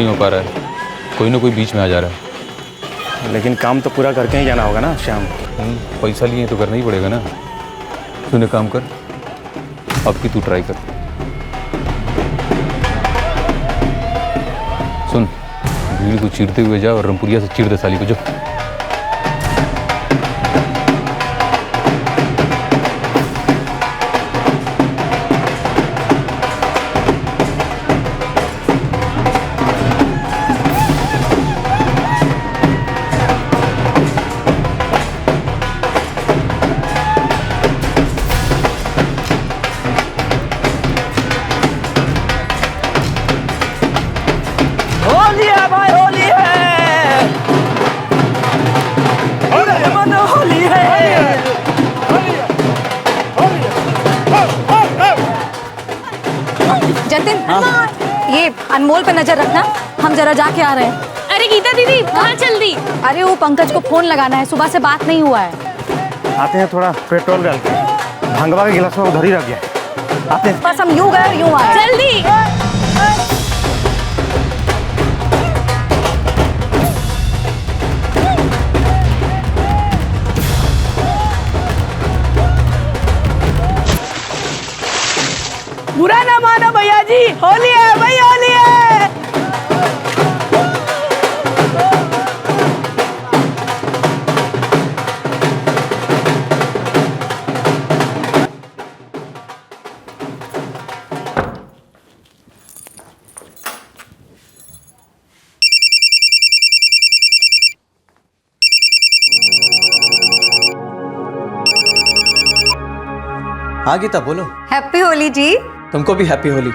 नहीं हो पा रहा है, कोई ना कोई बीच में आ जा रहा है। लेकिन काम तो पूरा करके ही जाना होगा ना श्याम। पैसा लिए तो करना ही पड़ेगा ना। तूने काम कर, अब की तू ट्राई कर। सुन, भीड़ को चीरते हुए जा और रमपुरिया से चीर दे साली को। जो जतिन, ये अनमोल पे नजर रखना, हम जरा जाके आ रहे हैं। अरे गीता दीदी कहाँ चल दी? अरे वो पंकज को फोन लगाना है, सुबह से बात नहीं हुआ है। आते हैं, थोड़ा पेट्रोल डाल के। भंगवा के गिलास में उधर ही रख गया। आते हैं। बस हम यूं गए और यूं आए। जल्दी। बुरा ना मानो भैया जी, होली है भाई, होली है। हाँ गीता बोलो। हैप्पी होली जी। तुमको भी हैप्पी होली।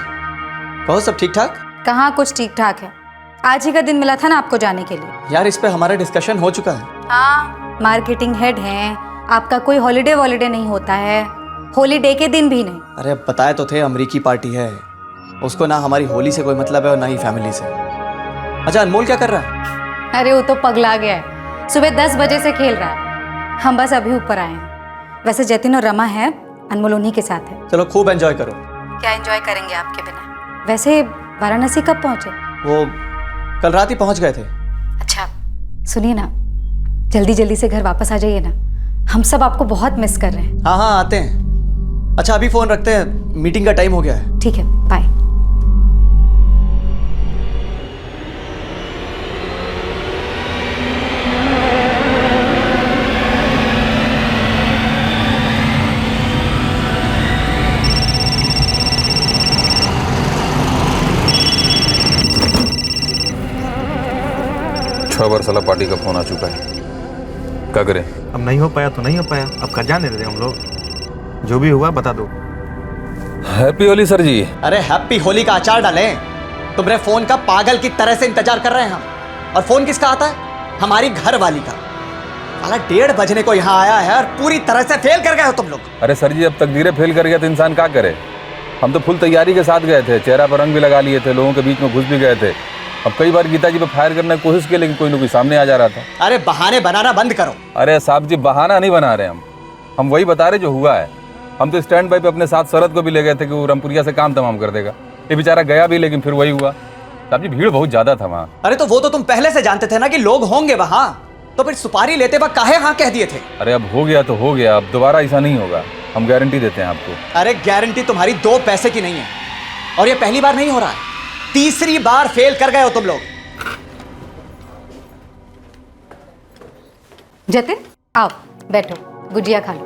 कहो सब ठीक ठाक? कहाँ कुछ ठीक ठाक है, आज ही का दिन मिला था ना आपको जाने के लिए। यार इस पे हमारा डिस्कशन हो चुका है। हाँ, मार्केटिंग हेड हैं, आपका कोई हॉलीडे वॉलीडे नहीं होता है, हॉलीडे के दिन भी नहीं। अरे अब बताए तो थे, अमरीकी पार्टी है, उसको ना हमारी होली से कोई मतलब है और ना ही फैमिली से। अच्छा अनमोल क्या कर रहा है? अरे वो तो पगला गया है, सुबह 10 बजे से खेल रहा है, हम बस अभी ऊपर आए हैं। वैसे जतिन और रमा है, अनमोल उन्हीं के साथ है। चलो खूब एंजॉय करो। क्या एंजॉय करेंगे आपके बिना। वैसे वाराणसी कब पहुंचे? वो कल रात ही पहुंच गए थे। अच्छा सुनिए ना, जल्दी जल्दी से घर वापस आ जाइए ना, हम सब आपको बहुत मिस कर रहे हैं। हाँ हाँ आते हैं। अच्छा अभी फोन रखते हैं, मीटिंग का टाइम हो गया है। ठीक है, बाय। छह बार साला पार्टी का फोन आ चुका है, क्या करें? अब नहीं हो पाया तो नहीं हो पाया, अब कर जाने दे हम लोग, जो भी हुआ बता दो। हैप्पी होली सर जी। अरे हैप्पी होली का अचार डालें। तुम्हारे फोन का पागल की तरह से इंतजार कर रहे हैं हम। और फोन किसका आता है? हमारी घर वाली का। साला 1:30 बजने को यहाँ आया है और पूरी तरह से फेल कर गए हो तुम लोग। अरे सर जी, अब तकदीरें फेल कर गया तो इंसान क्या करे? हम तो फुल तैयारी के साथ गए थे, चेहरा पर रंग भी लगा लिए थे, लोगों के बीच में घुस भी गए थे। अब कई बार गीता जी पे फायर करने की कोशिश की, लेकिन कोई ना कोई सामने आ जा रहा था। अरे बहाने बनाना बंद करो। अरे साहब जी, बहाना नहीं बना रहे हम वही बता रहे जो हुआ है। हम तो स्टैंड बाई पे अपने साथ शरद को भी ले गए थे कि वो रामपुरिया से काम तमाम कर देगा। ये बेचारा गया भी, लेकिन फिर वही हुआ। साहब जी भीड़ बहुत ज्यादा था वहाँ। अरे तो वो तो तुम पहले से जानते थे ना कि लोग होंगे वहाँ, तो फिर सुपारी लेते वक्त काहे हाँ कह दिए थे? अरे अब हो गया तो हो गया, अब दोबारा ऐसा नहीं होगा, हम गारंटी देते हैं आपको। अरे गारंटी तुम्हारी 2 पैसे की नहीं है, और ये पहली बार नहीं हो रहा है, तीसरी बार फेल कर गए हो तुम लोग। जतिन आओ बैठो, गुजिया खा लो,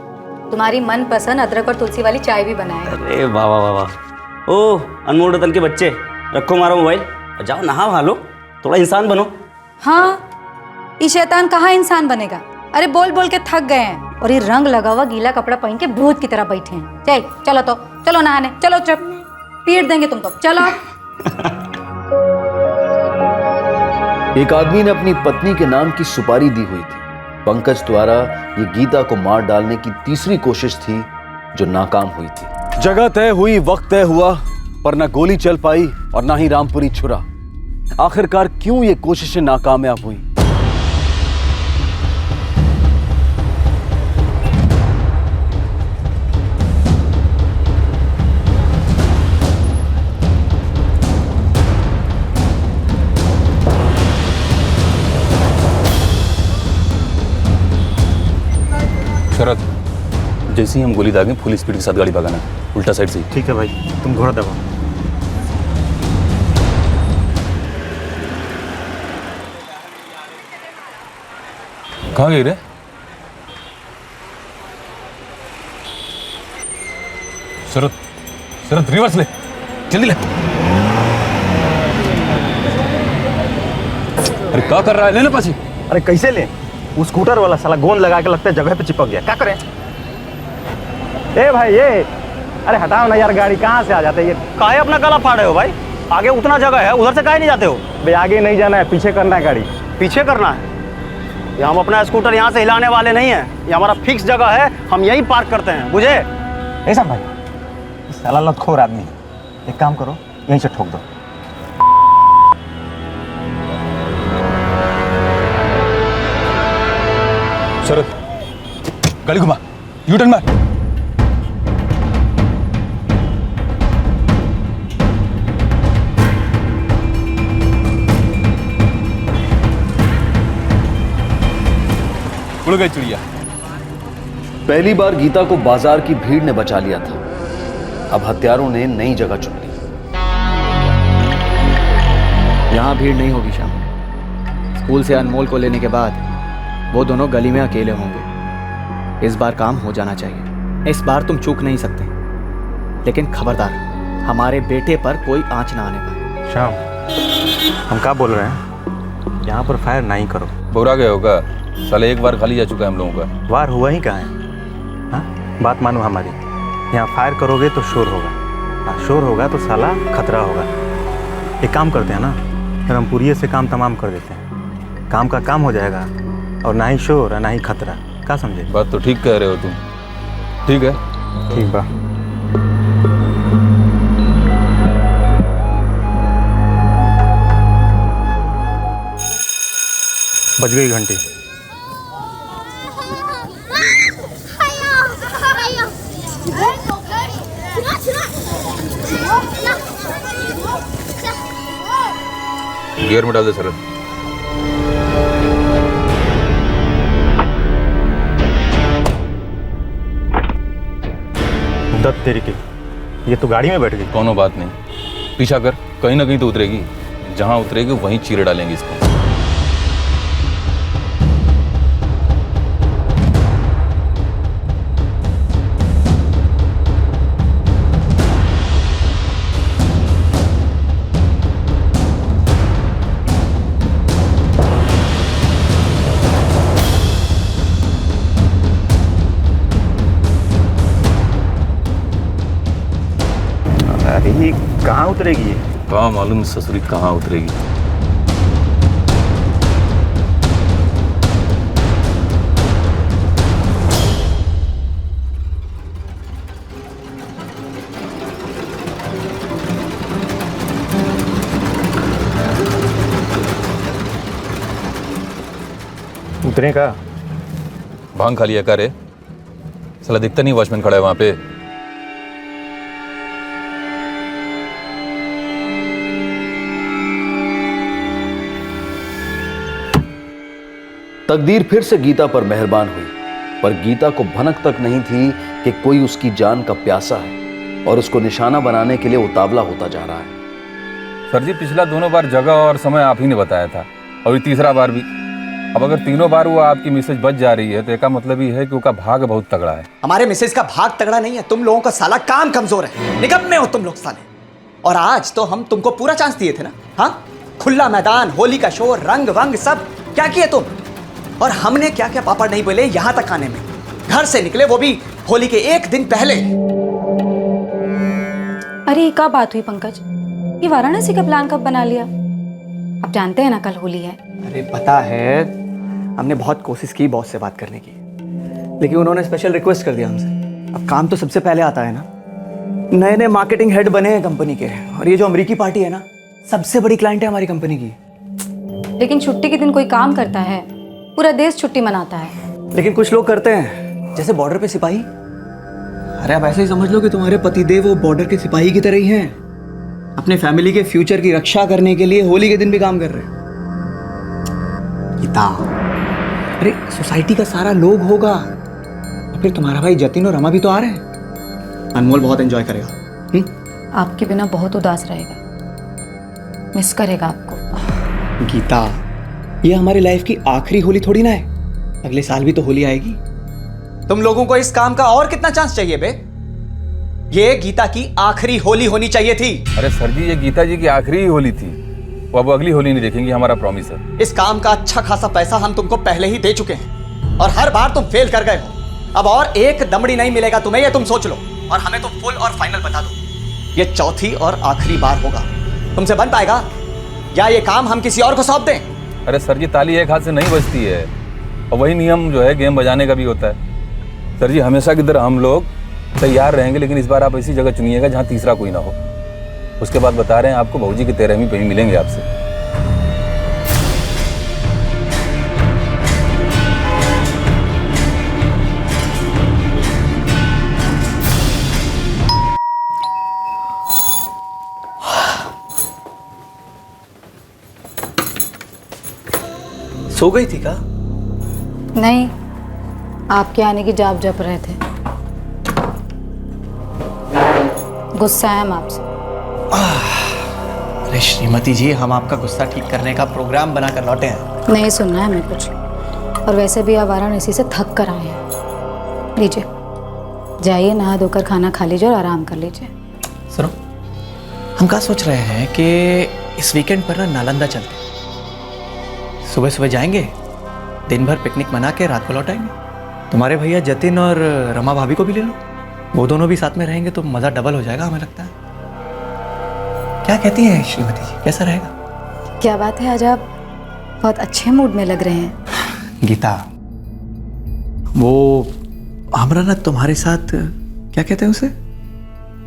तुम्हारी मनपसंद अदरक और तुलसी वाली चाय भी बनाए हैं। अरे वाह वाह वाह वाह। ओ अनमोल रतन के बच्चे, रखो मारो मोबाइल और जाओ नहा वहा लो, थोड़ा इंसान बनो। हाँ, ये शैतान कहाँ इंसान बनेगा? अरे बोल बोल के थक गए हैं, और ये रंग लगा हुआ गीला कपड़ा पहन के भूत की तरह बैठे हैं। चलो तो चलो नहाने, चलो चुप, पीट देंगे तुम तो, चलो। एक आदमी ने अपनी पत्नी के नाम की सुपारी दी हुई थी। पंकज द्वारा ये गीता को मार डालने की तीसरी कोशिश थी जो नाकाम हुई थी। जगह तय हुई, वक्त तय हुआ, पर ना गोली चल पाई और ना ही रामपुरी छुरा। आखिरकार क्यों ये कोशिशें नाकामयाब हुई? शरद, जैसे ही हम गोली दागें फुल स्पीड के साथ गाड़ी भगाना, उल्टा साइड से। ठीक है भाई, तुम घोड़ा दबाओ। कहाँ गई रे? शरद, शरद रिवर्स ले, जल्दी ले। अरे क्या कर रहा है? लेना पाछी। अरे कैसे ले? वो स्कूटर वाला साला गोंद लगा के लगता है जगह पे चिपक गया। क्या करें? ए भाई ये, अरे हटाओ ना यार, गाड़ी कहाँ से आ जाते ये? काहे अपना गला फाड़े हो भाई? आगे उतना जगह है, उधर से काहे नहीं जाते हो? भाई आगे नहीं जाना है, पीछे करना है गाड़ी। पीछे करना है? ये हम अपना स्कूटर यहाँ से हिलाने वाले नहीं है, ये हमारा फिक्स जगह है, हम यहीं पार्क करते हैं, बुझे? ऐसा भाई, इस साला लतखोर आदमी है। एक काम करो, यहीं से ठोक दो। शरद, गाड़ी घुमा, यू टर्न मार। उड़ गई चिड़िया। पहली बार गीता को बाजार की भीड़ ने बचा लिया था। अब हत्यारों ने नई जगह चुन ली। यहाँ भीड़ नहीं होगी श्याम। स्कूल से अनमोल को लेने के बाद वो दोनों गली में अकेले होंगे। इस बार काम हो जाना चाहिए। इस बार तुम चूक नहीं सकते, लेकिन खबरदार, हमारे बेटे पर कोई आंच ना आने पाए। श्याम, हम क्या बोल रहे हैं? यहाँ पर फायर नहीं करो। बोरा गए होगा साले, एक बार खाली जा चुका है हम लोगों का। वार हुआ ही कहाँ है? हाँ, बात मानो हमारी। यहाँ फायर करोगे तो शोर होगा, और शोर होगा तो साला खतरा होगा। एक काम करते हैं ना, रामपुरिये से काम तमाम कर देते हैं। काम का काम हो जाएगा, और ना ही शोर और ना ही खतरा। क्या समझे? बात तो ठीक कह रहे हो तुम। ठीक है, ठीक बा। बज गई घंटी। गियर में डाल दे शरद। दत्त तेरी की, ये तो गाड़ी में बैठ गई। कोनो बात नहीं, पीछा कर, कहीं ना कहीं तो उतरेगी। जहां उतरेगी वहीं चीरे डालेंगे इसको। अरे ये कहाँ उतरेगी ये? कहाँ मालूम ससुरी कहाँ उतरेगी। उतरे का? भांग खा लिया का रे? साला दिखता नहीं वॉचमैन खड़ा है वहां पे। तकदीर फिर से गीता पर मेहरबान हुई, पर गीता को भनक तक नहीं थी कि कोई उसकी जान का प्यासा है और उसको निशाना बनाने के लिए उतावला होता जा रहा है। सर जी, पिछला दोनों बार जगह और समय आप ही ने बताया था, और ये तीसरा बार भी। अब अगर तीनों बार वो आपकी मैसेज बच जा रही है तो इसका मतलब ये है कि उसका भाग बहुत तगड़ा है। हमारे मिसेज का भाग तगड़ा नहीं है, तुम लोगों का साला काम कमजोर है। निकम्मे हो तुम लोग साले। और आज तो हम तुमको पूरा चांस दिए थे ना। हाँ, खुला मैदान, होली का शोर, रंग वंग सब क्या किए तुम? और हमने क्या क्या पापड़ नहीं बोले यहां तक आने में। घर से निकले वो भी होली के एक दिन पहले। अरे ये क्या बात हुई पंकज? ये वाराणसी का प्लान कब बना लिया? अब जानते हैं ना कल होली है। अरे पता है, हमने बहुत कोशिश की बॉस से बात करने की, लेकिन उन्होंने स्पेशल रिक्वेस्ट कर दिया हमसे। अब काम तो सबसे पहले आता है ना। नए नए मार्केटिंग हेड बने हैं कंपनी के, और ये जो अमेरिकी पार्टी है ना, सबसे बड़ी क्लाइंट है हमारी कंपनी की। लेकिन छुट्टी के दिन कोई काम करता है? पूरा देश छुट्टी मनाता है। लेकिन कुछ लोग करते हैं, जैसे बॉर्डर पे सिपाही। अरे आप ऐसे ही समझ लो कि तुम्हारे पतिदेव वो बॉर्डर के सिपाही की तरह ही हैं। अपने फैमिली के फ्यूचर की रक्षा करने के लिए होली के दिन भी काम कर रहे हैं। गीता, अरे सोसाइटी का सारा लोग होगा, फिर तुम्हारा भाई जतिन और रमा भी तो आ रहे हैं। अनमोल बहुत एंजॉय करेगा। आपके बिना बहुत उदास रहेगा, मिस करेगा आपको। गीता, ये हमारी लाइफ की आखिरी होली थोड़ी ना है, अगले साल भी तो होली आएगी। तुम लोगों को इस काम का और कितना चांस चाहिए बे? ये गीता की आखिरी होली होनी चाहिए थी। अरे सर जी, ये गीता जी की आखिरी ही होली थी, वो अब अगली होली नहीं देखेंगी, हमारा प्रॉमिस है। इस काम का अच्छा खासा पैसा हम तुमको पहले ही दे चुके हैं और हर बार तुम फेल कर गए हो। अब और एक दमड़ी नहीं मिलेगा तुम्हें, ये तुम सोच लो, और हमें तो फुल और फाइनल बता दो। ये चौथी और आखिरी बार होगा। तुमसे बन पाएगा या ये काम हम किसी और को सौंप दें? अरे सर जी, ताली एक हाथ से नहीं बजती है, और वही नियम जो है गेम बजाने का भी होता है। सर जी, हमेशा की तरह हम लोग तैयार रहेंगे, लेकिन इस बार आप ऐसी जगह चुनिएगा जहाँ तीसरा कोई ना हो। उसके बाद बता रहे हैं आपको, भाऊजी की 13वीं पे ही मिलेंगे आपसे। सो गई थी का? नहीं, आपके आने की जाप जप रहे थे। गुस्सा है हम आपसे। अरे श्रीमती जी, हम आपका गुस्सा ठीक करने का प्रोग्राम बनाकर लौटे हैं। नहीं सुनना है हमें कुछ, और वैसे भी आप वाराणसी से थक कर आए हैं। लीजिए, जाइए नहा धोकर खाना खा लीजिए और आराम कर लीजिए। सुनो, हम क्या सोच रहे हैं कि इस वीकेंड पर ना नालंदा चलते हैं। सुबह सुबह जाएंगे, दिन भर पिकनिक मना के रात को लौट आएंगे। तुम्हारे भैया जतिन और रमा भाभी को भी ले लो, वो दोनों भी साथ में रहेंगे तो मज़ा डबल हो जाएगा हमें लगता है। क्या कहती हैं श्रीमती जी, कैसा रहेगा? क्या बात है, आज आप बहुत अच्छे मूड में लग रहे हैं। गीता, वो हमरा ना तुम्हारे साथ, क्या कहते हैं उसे,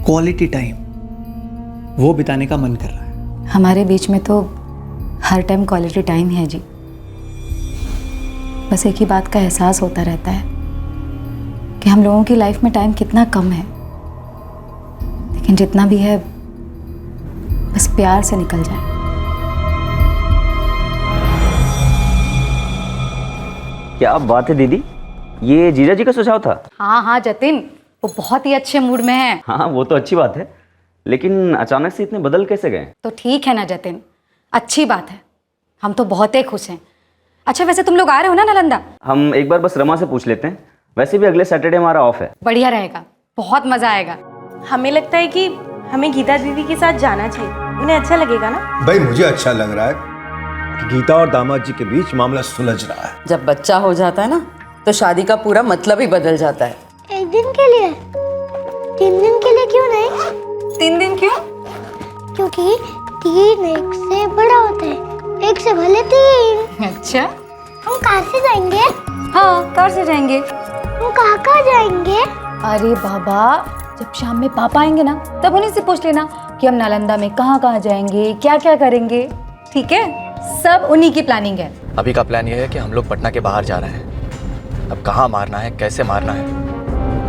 क्वालिटी टाइम, वो बिताने का मन कर रहा है। हमारे बीच में तो हर टाइम क्वालिटी टाइम है जी। बस एक ही बात का एहसास होता रहता है कि हम लोगों की लाइफ में टाइम कितना कम है, लेकिन जितना भी है बस प्यार से निकल जाए। क्या बात है दीदी, ये जीजा जी का सुझाव था? हाँ हाँ जतिन, वो बहुत ही अच्छे मूड में है। हाँ, वो तो अच्छी बात है, लेकिन अचानक से इतने बदल कैसे गए? तो ठीक है ना जतिन, अच्छी बात है, हम तो बहुत ही खुश हैं। अच्छा, वैसे तुम लोग आ रहे हो ना नालंदा? हम एक बार बस रमा से पूछ लेते हैं, वैसे भी अगले सैटरडे हमारा ऑफ है। बढ़िया रहेगा, बहुत मजा आएगा। हमें लगता है कि हमें गीता दीदी के साथ जाना चाहिए, उन्हें अच्छा लगेगा ना? भाई मुझे अच्छा लग रहा है कि गीता और दामाद जी के बीच मामला सुलझ रहा है। जब बच्चा हो जाता है ना, तो शादी का पूरा मतलब ही बदल जाता है। एक दिन के लिए, 3 दिन के लिए क्यों नहीं? 3 दिन क्यों? क्योंकि 3 1 से बड़ा होता है, 1 से भले 3। अच्छा, हम कार से जाएंगे? हाँ कार से जाएंगे। हम कहाँ जाएंगे? अरे बाबा, जब शाम में पापा आएंगे ना, तब उन्हीं से पूछ लेना कि हम नालंदा में कहाँ कहाँ जाएंगे, क्या क्या करेंगे। ठीक है, सब उन्हीं की प्लानिंग है। अभी का प्लान ये है कि हम लोग पटना के बाहर जा रहे हैं। अब कहाँ मारना है, कैसे मारना है,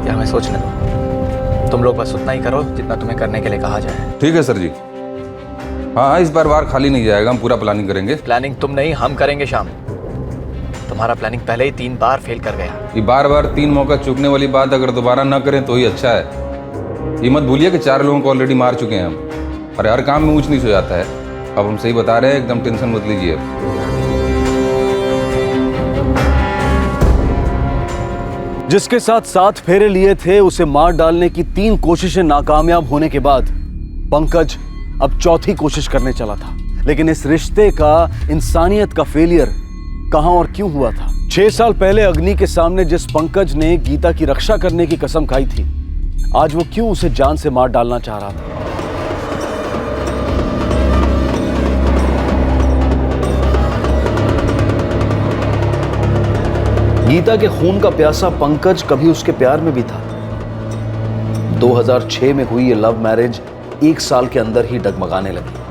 ये हमें सोचने दो। तुम लोग बस उतना ही करो जितना तुम्हें करने के लिए कहा जाए। ठीक है सर जी। हाँ, इस बार खाली नहीं जाएगा, हम पूरा प्लानिंग करेंगे। प्लानिंग तुम नहीं, हम करेंगे श्याम। तुम्हारा प्लानिंग पहले ही 3 बार फेल कर गया। ये बार 3 मौका चूकने वाली बात अगर दोबारा ना करें तो ही अच्छा है। ये मत भूलिए कि 4 लोगों को ऑलरेडी मार चुके हैं हम, और हर काम में ऊंच नीच हो जाता है। अब हम सही बता रहे हैं, एकदम टेंशन मत लीजिए। जिसके साथ 7 फेरे लिए थे, उसे मार डालने की 3 कोशिशें नाकामयाब होने के बाद पंकज अब चौथी कोशिश करने चला था। लेकिन इस रिश्ते का, इंसानियत का फेलियर कहां और क्यों हुआ था? 6 साल पहले अग्नि के सामने जिस पंकज ने गीता की रक्षा करने की कसम खाई थी, आज वो क्यों उसे जान से मार डालना चाह रहा था? गीता के खून का प्यासा पंकज कभी उसके प्यार में भी था। 2006 में हुई ये लव मैरिज 1 साल के अंदर ही डगमगाने लगी।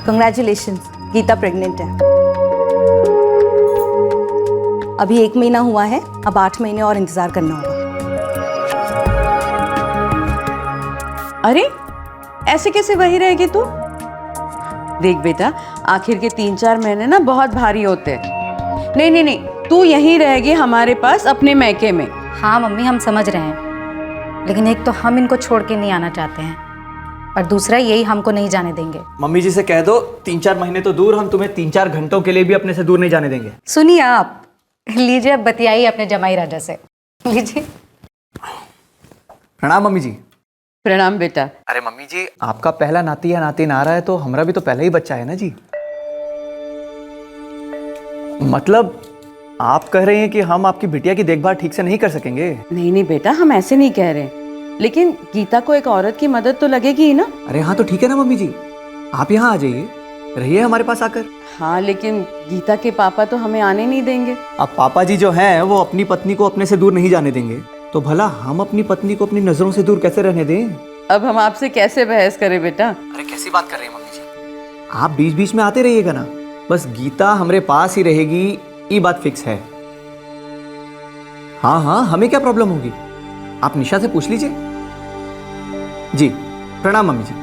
कंग्रेचुलेशंस, गीता प्रेग्नेंट है। अभी 1 महीना हुआ है, अब 8 महीने और इंतजार करना होगा। अरे ऐसे कैसे वही रहेगी तू? देख बेटा, आखिर के 3-4 महीने ना बहुत भारी होते हैं। नहीं नहीं नहीं, तू यहीं रहेगी हमारे पास अपने मैके में। हाँ मम्मी, हम समझ रहे हैं, लेकिन एक तो हम इनको छोड़ के नहीं आना चाहते हैं और दूसरा यही हमको नहीं जाने देंगे। मम्मी जी से कह दो 3-4 महीने तो दूर, हम तुम्हें 3-4 घंटों के लिए भी अपने से दूर नहीं जाने देंगे। सुनिए आप, लीजिए अब बतियाइए अपने जमाई राजा से, लीजिए। प्रणाम मम्मी जी। प्रणाम बेटा। अरे मम्मी जी, आपका पहला नाती या नातिन आ रहा है तो हमारा भी तो पहला ही बच्चा है ना जी। मतलब आप कह रहे हैं कि हम आपकी बिटिया की देखभाल ठीक से नहीं कर सकेंगे? नहीं नहीं बेटा, हम ऐसे नहीं कह रहे, लेकिन गीता को एक औरत की मदद तो लगेगी ही ना। अरे हाँ, तो ठीक है ना मम्मी जी, आप यहाँ आ जाइए, रहिए हमारे पास आकर। हाँ, लेकिन गीता के पापा तो हमें आने नहीं देंगे। अब पापा जी जो हैं वो अपनी पत्नी को अपने से दूर नहीं जाने देंगे, तो भला हम अपनी पत्नी को अपनी नजरों से दूर कैसे रहने दें? अब हम आपसे कैसे बहस करें बेटा? अरे कैसी बात कर रहे हैं मम्मी जी, आप बीच बीच में आते रहिएगा ना, बस गीता हमारे पास ही रहेगी, ये बात फिक्स है। हाँ हाँ, हमें क्या प्रॉब्लम होगी, आप निशा से पूछ लीजिए। जी प्रणाम मम्मी जी।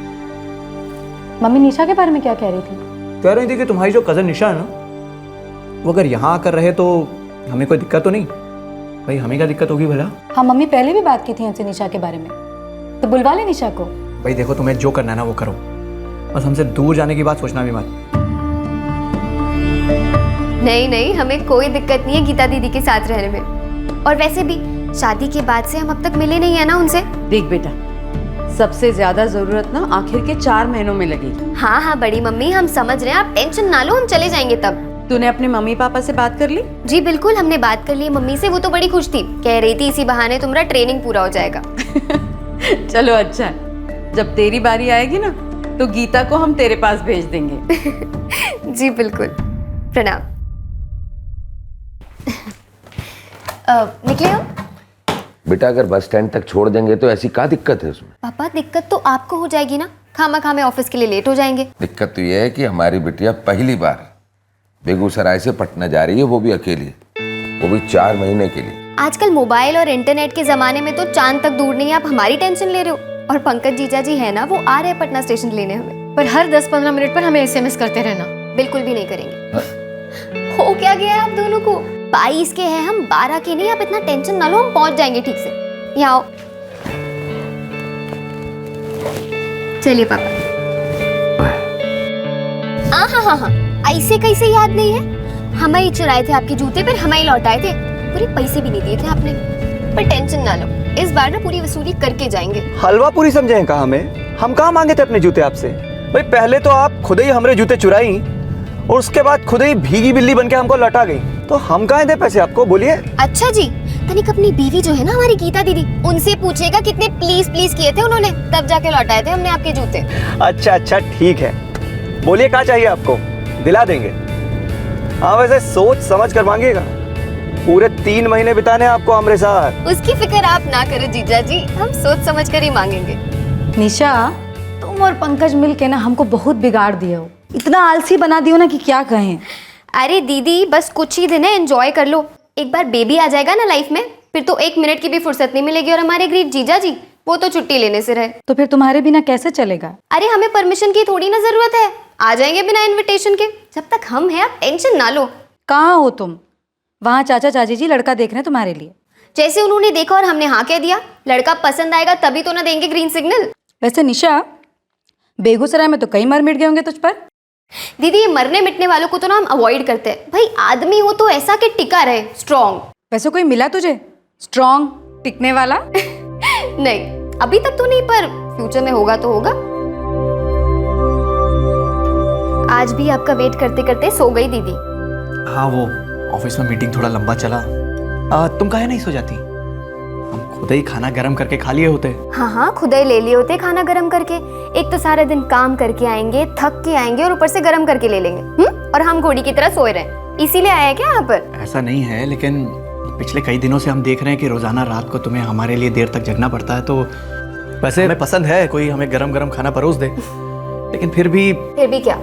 मम्मी निशा के बारे में क्या कह रही थी? कह रही थी कि तुम्हारी जो कजन निशा है ना, वो अगर यहाँ आकर रहे तो हमें कोई दिक्कत तो नहीं। भाई हमें क्या दिक्कत होगी भला? हाँ मम्मी, पहले भी बात की थी हमसे निशा के बारे में, तो बुलवा ले निशा को। भाई देखो, तुम्हें जो करना है ना वो करो, बस हमसे दूर जाने की बात सोचना भी मत। नहीं नहीं, हमें कोई दिक्कत नहीं है गीता दीदी के साथ रहने में। और वैसे भी शादी के बाद से हम अब तक मिले नहीं है ना उनसे। देख बेटा, सबसे ज्यादा जरूरत ना आखिर के 4 महीनों में लगेगी। हाँ हाँ बड़ी मम्मी, हम समझ रहे हैं, आप टेंशन ना लो, हम चले जाएंगे तब। तूने अपने मम्मी पापा से बात कर ली? जी बिल्कुल, हमने बात कर ली मम्मी से, वो तो बड़ी खुश थी, कह रही थी इसी बहाने तुम्हारा ट्रेनिंग पूरा हो जाएगा। चलो अच्छा है, जब तेरी बारी आएगी ना तो गीता को हम तेरे पास भेज देंगे। जी बिल्कुल। प्रणाम। निकले हम? बेटा अगर बस स्टैंड तक छोड़ देंगे तो ऐसी क्या दिक्कत है उसमें? पापा दिक्कत तो आपको हो जाएगी ना, खामा में ऑफिस के लिए लेट हो जाएंगे। दिक्कत तो यह है कि हमारी बिटिया पहली बार बेगूसराय से पटना जा रही है, वो भी अकेली, वो भी 4 महीने के लिए। आजकल मोबाइल और इंटरनेट के जमाने में तो चांद तक दूर नहीं है, आप हमारी टेंशन ले रहे हो। और पंकज जीजा जी है ना, वो आ रहे हैं पटना स्टेशन लेने हमें, पर हर 10-15 मिनट पर हमें SMS करते रहना। बिल्कुल भी नहीं करेंगे। हो क्या गया है आप दोनों को? 22 के हैं हम, 12 के नहीं, आप इतना टेंशन ना लो, हम पहुंच जाएंगे ठीक से। यहाँ आओ, चलिए पापा। हाँ, ऐसे कैसे याद नहीं है, हमें ही चुराए थे आपके जूते, फिर हमें ही लौटाए थे, पूरे पैसे भी नहीं दिए थे आपने। पर टेंशन ना लो, इस बार ना पूरी वसूली करके जाएंगे। हलवा पूरी समझे कहा हमें? हम कहाँ मांगे थे अपने जूते आपसे? भाई पहले तो आप खुद ही हमारे जूते चुराई और उसके बाद खुद ही भीगी बिल्ली बनके हमको लौटा गई, तो हम कहाँ दे पैसे आपको, बोलिए। अच्छा जी, तनिक अपनी बीवी जो है ना हमारी गीता दीदी, उनसे पूछिएगा कितने प्लीज किए थे उन्होंने, तब जाके लौटाए थे हमने आपके जूते। अच्छा ठीक है, बोलिए क्या चाहिए आपको, दिला देंगे। हाँ वैसे सोच समझ कर मांगिएगा, पूरे 3 महीने बिताने आपको हमारे साथ। उसकी फिक्र आप ना करो जीजा जी, हम सोच समझ कर ही मांगेंगे। निशा, तुम और पंकज मिल के ना हमको बहुत बिगाड़ दिए हो, इतना आलसी बना दियो ना कि क्या कहें। अरे दीदी बस कुछ ही दिन है, एंजॉय कर लो, एक बार बेबी आ जाएगा ना लाइफ में, फिर तो 1 मिनट की भी फुर्सत नहीं मिलेगी। और हमारे ग्रीट जीजा जी, वो तो छुट्टी लेने से रहे। तो फिर तुम्हारे बिना कैसे चलेगा? अरे हमें परमिशन की थोड़ी ना जरूरत है, आ जाएंगे बिना इनविटेशन के, जब तक हम हैं आप टेंशन ना लो। कहाँ हो तुम? वहाँ चाचा चाची जी लड़का देख रहे हैं तुम्हारे लिए। जैसे उन्होंने देखा और हमने हाँ कह दिया, लड़का पसंद आएगा तभी तो ना देंगे ग्रीन सिग्नल। वैसे निशा, बेगूसराय में तो कई मर मिट गए होंगे तुझ पर। दीदी ये मरने मिटने वालों को तो ना हम अवॉइड करते हैं, भाई आदमी हो तो ऐसा कि टिका रहे, स्ट्रॉन्ग। वैसे कोई मिला तुझे स्ट्रॉन्ग टिकने वाला? नहीं अभी तक तो नहीं, पर फ्यूचर में होगा तो होगा। आज भी आपका वेट करते करते सो गई दीदी। हाँ वो ऑफिस में मीटिंग थोड़ा लंबा चला। तुम काहे नहीं सो जाती? हम खुद ही खाना गरम करके खा लिए होते। हाँ खुद ही ले लिए होते खाना गरम करके। एक तो सारा दिन काम करके आएंगे, थक के आएंगे और ऊपर से गरम करके ले लेंगे। और हम घोड़ी की तरह सोए रहे, इसीलिए आया क्या यहाँ पर? ऐसा नहीं है, लेकिन पिछले कई दिनों से हम देख रहे हैं कि रोजाना रात को तुम्हें हमारे लिए देर तक जगना पड़ता है। तो वैसे हमें पसंद है कोई हमें गरम गरम खाना परोस दे, लेकिन फिर भी क्या?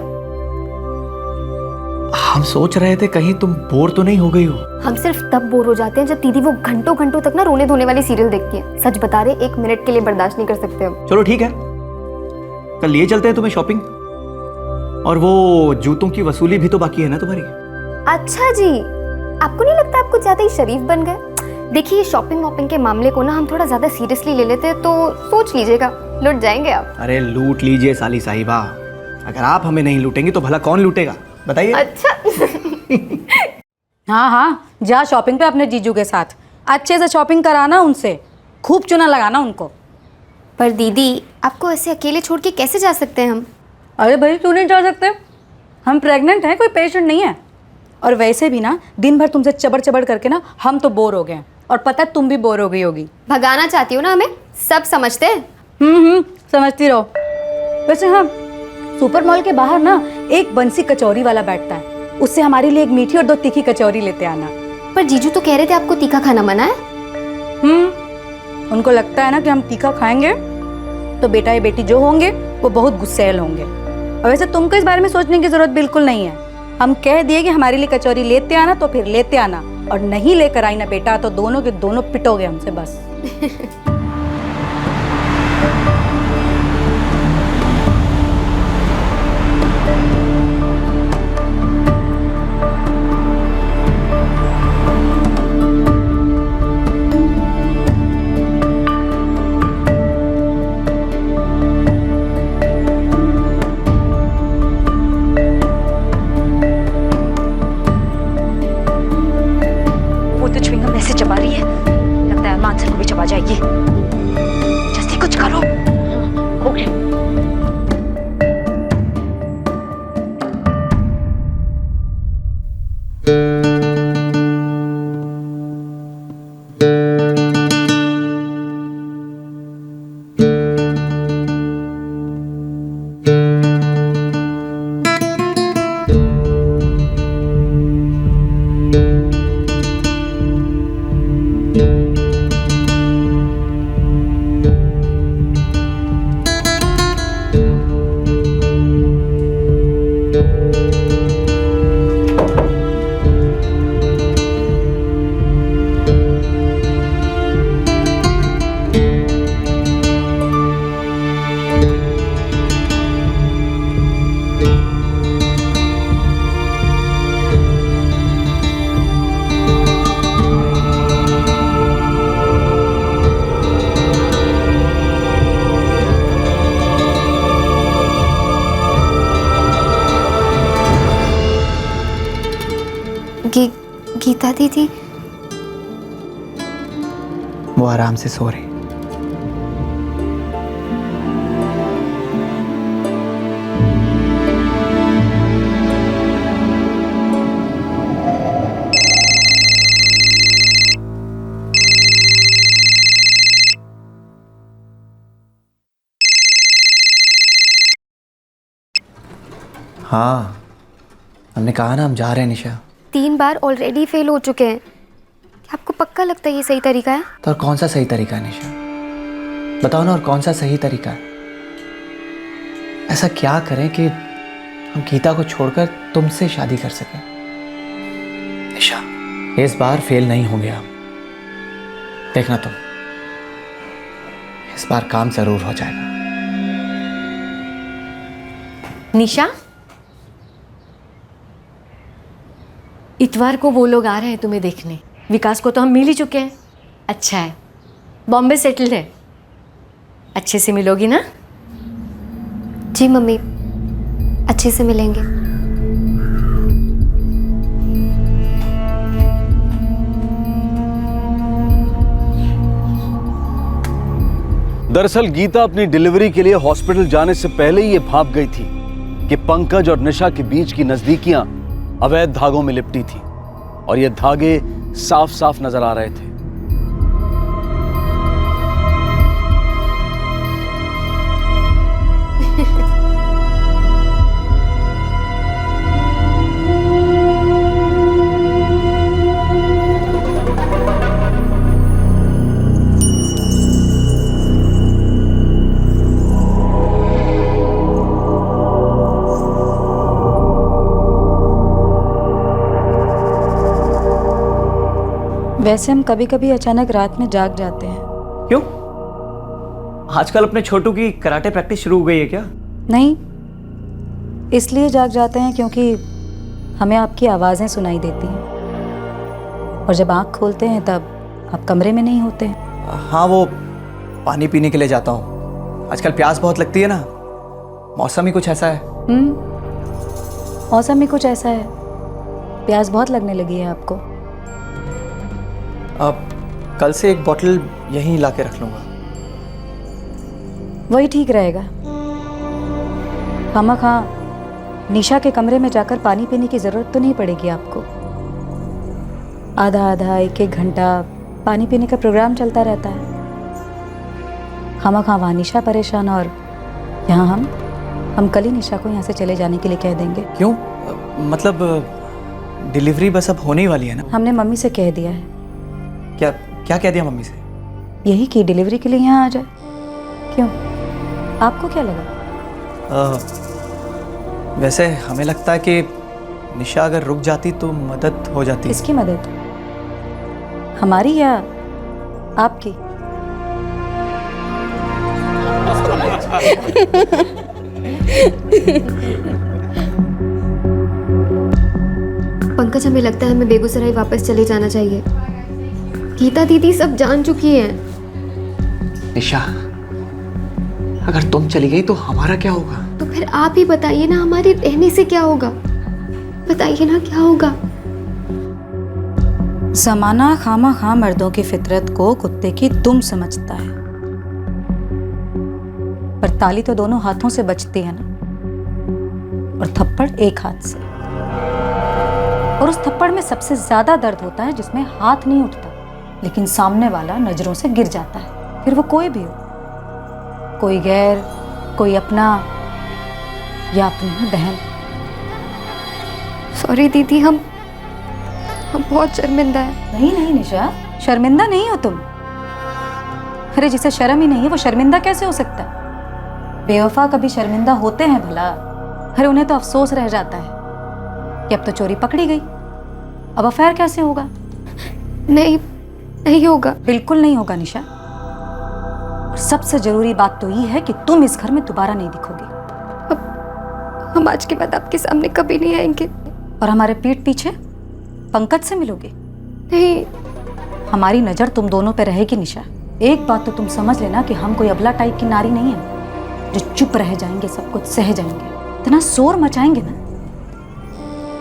हम सोच रहे थे कहीं तुम बोर तो नहीं हो गई हो। हम सिर्फ तब बोर हो जाते हैं जब दीदी वो घंटों घंटों तक ना रोने धोने वाली सीरियल देखती है। सच बता रहे, 1 मिनट के लिए बर्दाश्त नहीं कर सकते हम। चलो ठीक है, कल लिए चलते हैं तुम्हें शॉपिंग। और वो जूतों की वसूली भी तो बाकी है ना तुम्हारी। अच्छा जी, आपको नहीं लगता आप कुछ ज्यादा ही शरीफ बन गए? देखिए शॉपिंग वॉपिंग के मामले को ना हम थोड़ा ज्यादा सीरियसली ले लेते हैं तो सोच लीजिएगा, लुट जाएंगे आप। अरे लूट लीजिए साली साहिबा, अगर आप हमें नहीं लूटेंगे तो भला कौन लूटेगा बताइए। अच्छा हाँ हाँ, जा शॉपिंग पे अपने जीजू के साथ, अच्छे से शॉपिंग कराना उनसे, खूब चुना लगाना उनको। पर दीदी आपको ऐसे अकेले छोड़ के कैसे जा सकते हैं हम? अरे भाई क्यों नहीं जा सकते, हम प्रेग्नेंट हैं, कोई पेशेंट नहीं है। और वैसे भी ना दिन भर तुमसे चबड़ चबड़ करके ना हम तो बोर हो गए हैं, और पता है तुम भी बोर हो गई होगी। भगाना चाहती हो ना हमें, सब समझते हैं। समझती रहो। वैसे हाँ, सुपर मॉल के बाहर ना एक बंसी कचौरी वाला बैठता है, उससे हमारे लिए एक मीठी और 2 तीखी कचौरी लेते आना। पर जीजू तो कह रहे थे आपको तीखा खाना मना है। उनको लगता है ना कि हम तीखा खाएंगे तो बेटा या बेटी जो होंगे वो बहुत गुस्सैल होंगे। और वैसे तुमको इस बारे में सोचने की जरूरत बिल्कुल नहीं है, हम कह दिए कि हमारे लिए कचौरी लेते आना तो फिर लेते आना, और नहीं लेकर आई ना बेटा तो दोनों के दोनों पिटोगे हमसे बस। ऐसे चबा रही है, लगता है मानसर को भी चबा जाएगी। जल्दी कुछ करो। ओके। गीता दीदी वो आराम से सो रही। हाँ, हमने कहा ना हम जा रहे हैं निशा। 3 बार ऑलरेडी फेल हो चुके हैं, आपको पक्का लगता है ये सही तरीका है? तो और कौन सा सही तरीका है निशा, बताओ ना, और कौन सा सही तरीका है? ऐसा क्या करें कि हम गीता को छोड़कर तुमसे शादी कर सकें? निशा, इस बार फेल नहीं होंगे हम, देखना तुम, इस बार काम जरूर हो जाएगा। निशा, इतवार को वो लोग आ रहे हैं तुम्हें देखने। विकास को तो हम मिल ही चुके हैं। अच्छा है, बॉम्बे सेटल्ड है, अच्छे से मिलोगी ना? जी मम्मी, अच्छे से मिलेंगे। दरअसल गीता अपनी डिलीवरी के लिए हॉस्पिटल जाने से पहले ही ये भाप गई थी कि पंकज और निशा के बीच की नजदीकियां अवैध धागों में लिपटी थी, और ये धागे साफ साफ नजर आ रहे थे। वैसे हम कभी कभी अचानक रात में जाग जाते हैं। क्यों? आजकल अपने छोटू की कराटे प्रैक्टिस शुरू हो गई है क्या? नहीं, इसलिए जाग जाते हैं क्योंकि हमें आपकी आवाज़ें सुनाई देती हैं, और जब आँख खोलते हैं तब आप कमरे में नहीं होते हैं। हाँ, वो पानी पीने के लिए जाता हूँ। आजकल प्यास बहुत लगती है ना, मौसम ही कुछ ऐसा है। मौसम भी कुछ ऐसा है, प्यास बहुत लगने लगी है आपको। अब कल से एक बोतल यहीं ला के रख लूँगा। वही ठीक रहेगा। खामखा निशा के कमरे में जाकर पानी पीने की ज़रूरत तो नहीं पड़ेगी आपको। आधा आधा एक एक घंटा पानी पीने का प्रोग्राम चलता रहता है। खामखा वहाँ निशा परेशान, और यहाँ हम कल ही निशा को यहाँ से चले जाने के लिए कह देंगे। क्यों? मतलब डिलीवरी बस अब होने ही वाली है ना? हमने मम्मी से कह दिया है। क्या क्या कह दिया मम्मी से? यही कि डिलीवरी के लिए यहाँ आ जाए। क्यों, आपको क्या लगा? वैसे हमें लगता है कि निशा अगर रुक जाती तो मदद हो जाती। किसकी मदद? हमारी या आपकी? पंकज, हमें लगता है हमें बेगूसराय वापस चले जाना चाहिए। गीता दीदी सब जान चुकी है। निशा, अगर तुम चली गई तो हमारा क्या होगा? तो फिर आप ही बताइए ना, हमारे रहने से क्या होगा? बताइए ना क्या होगा? ज़माना खामा मर्दों की फितरत को कुत्ते की दुम समझता है, पर ताली तो दोनों हाथों से बजती है ना, और थप्पड़ एक हाथ से। और उस थप्पड़ में सबसे ज्यादा दर्द होता है जिसमें हाथ नहीं उठता, लेकिन सामने वाला नजरों से गिर जाता है। फिर वो कोई भी हो, कोई गैर, कोई अपना, या अपनी बहन। सॉरी दीदी, हम बहुत शर्मिंदा है। नहीं निशा, शर्मिंदा नहीं हो तुम। अरे जिसे शर्म ही नहीं है वो शर्मिंदा कैसे हो सकता है? बेवफा कभी शर्मिंदा होते हैं भला? अरे उन्हें तो अफसोस रह जाता है कि अब तो चोरी पकड़ी गई, अब अफेयर कैसे होगा? नहीं होगा। बिल्कुल नहीं होगा निशा। और सबसे जरूरी बात तो ये है कि तुम इस घर में दोबारा नहीं दिखोगी। हम आज के बाद आपके सामने कभी नहीं आएंगे। और हमारे पीठ पीछे पंकज से मिलोगे? नहीं। हमारी नजर तुम दोनों पे रहेगी निशा। एक बात तो तुम समझ लेना कि हम कोई अबला टाइप की नारी नहीं है जो चुप रह जाएंगे, सब कुछ सह जाएंगे। इतना शोर मचाएंगे ना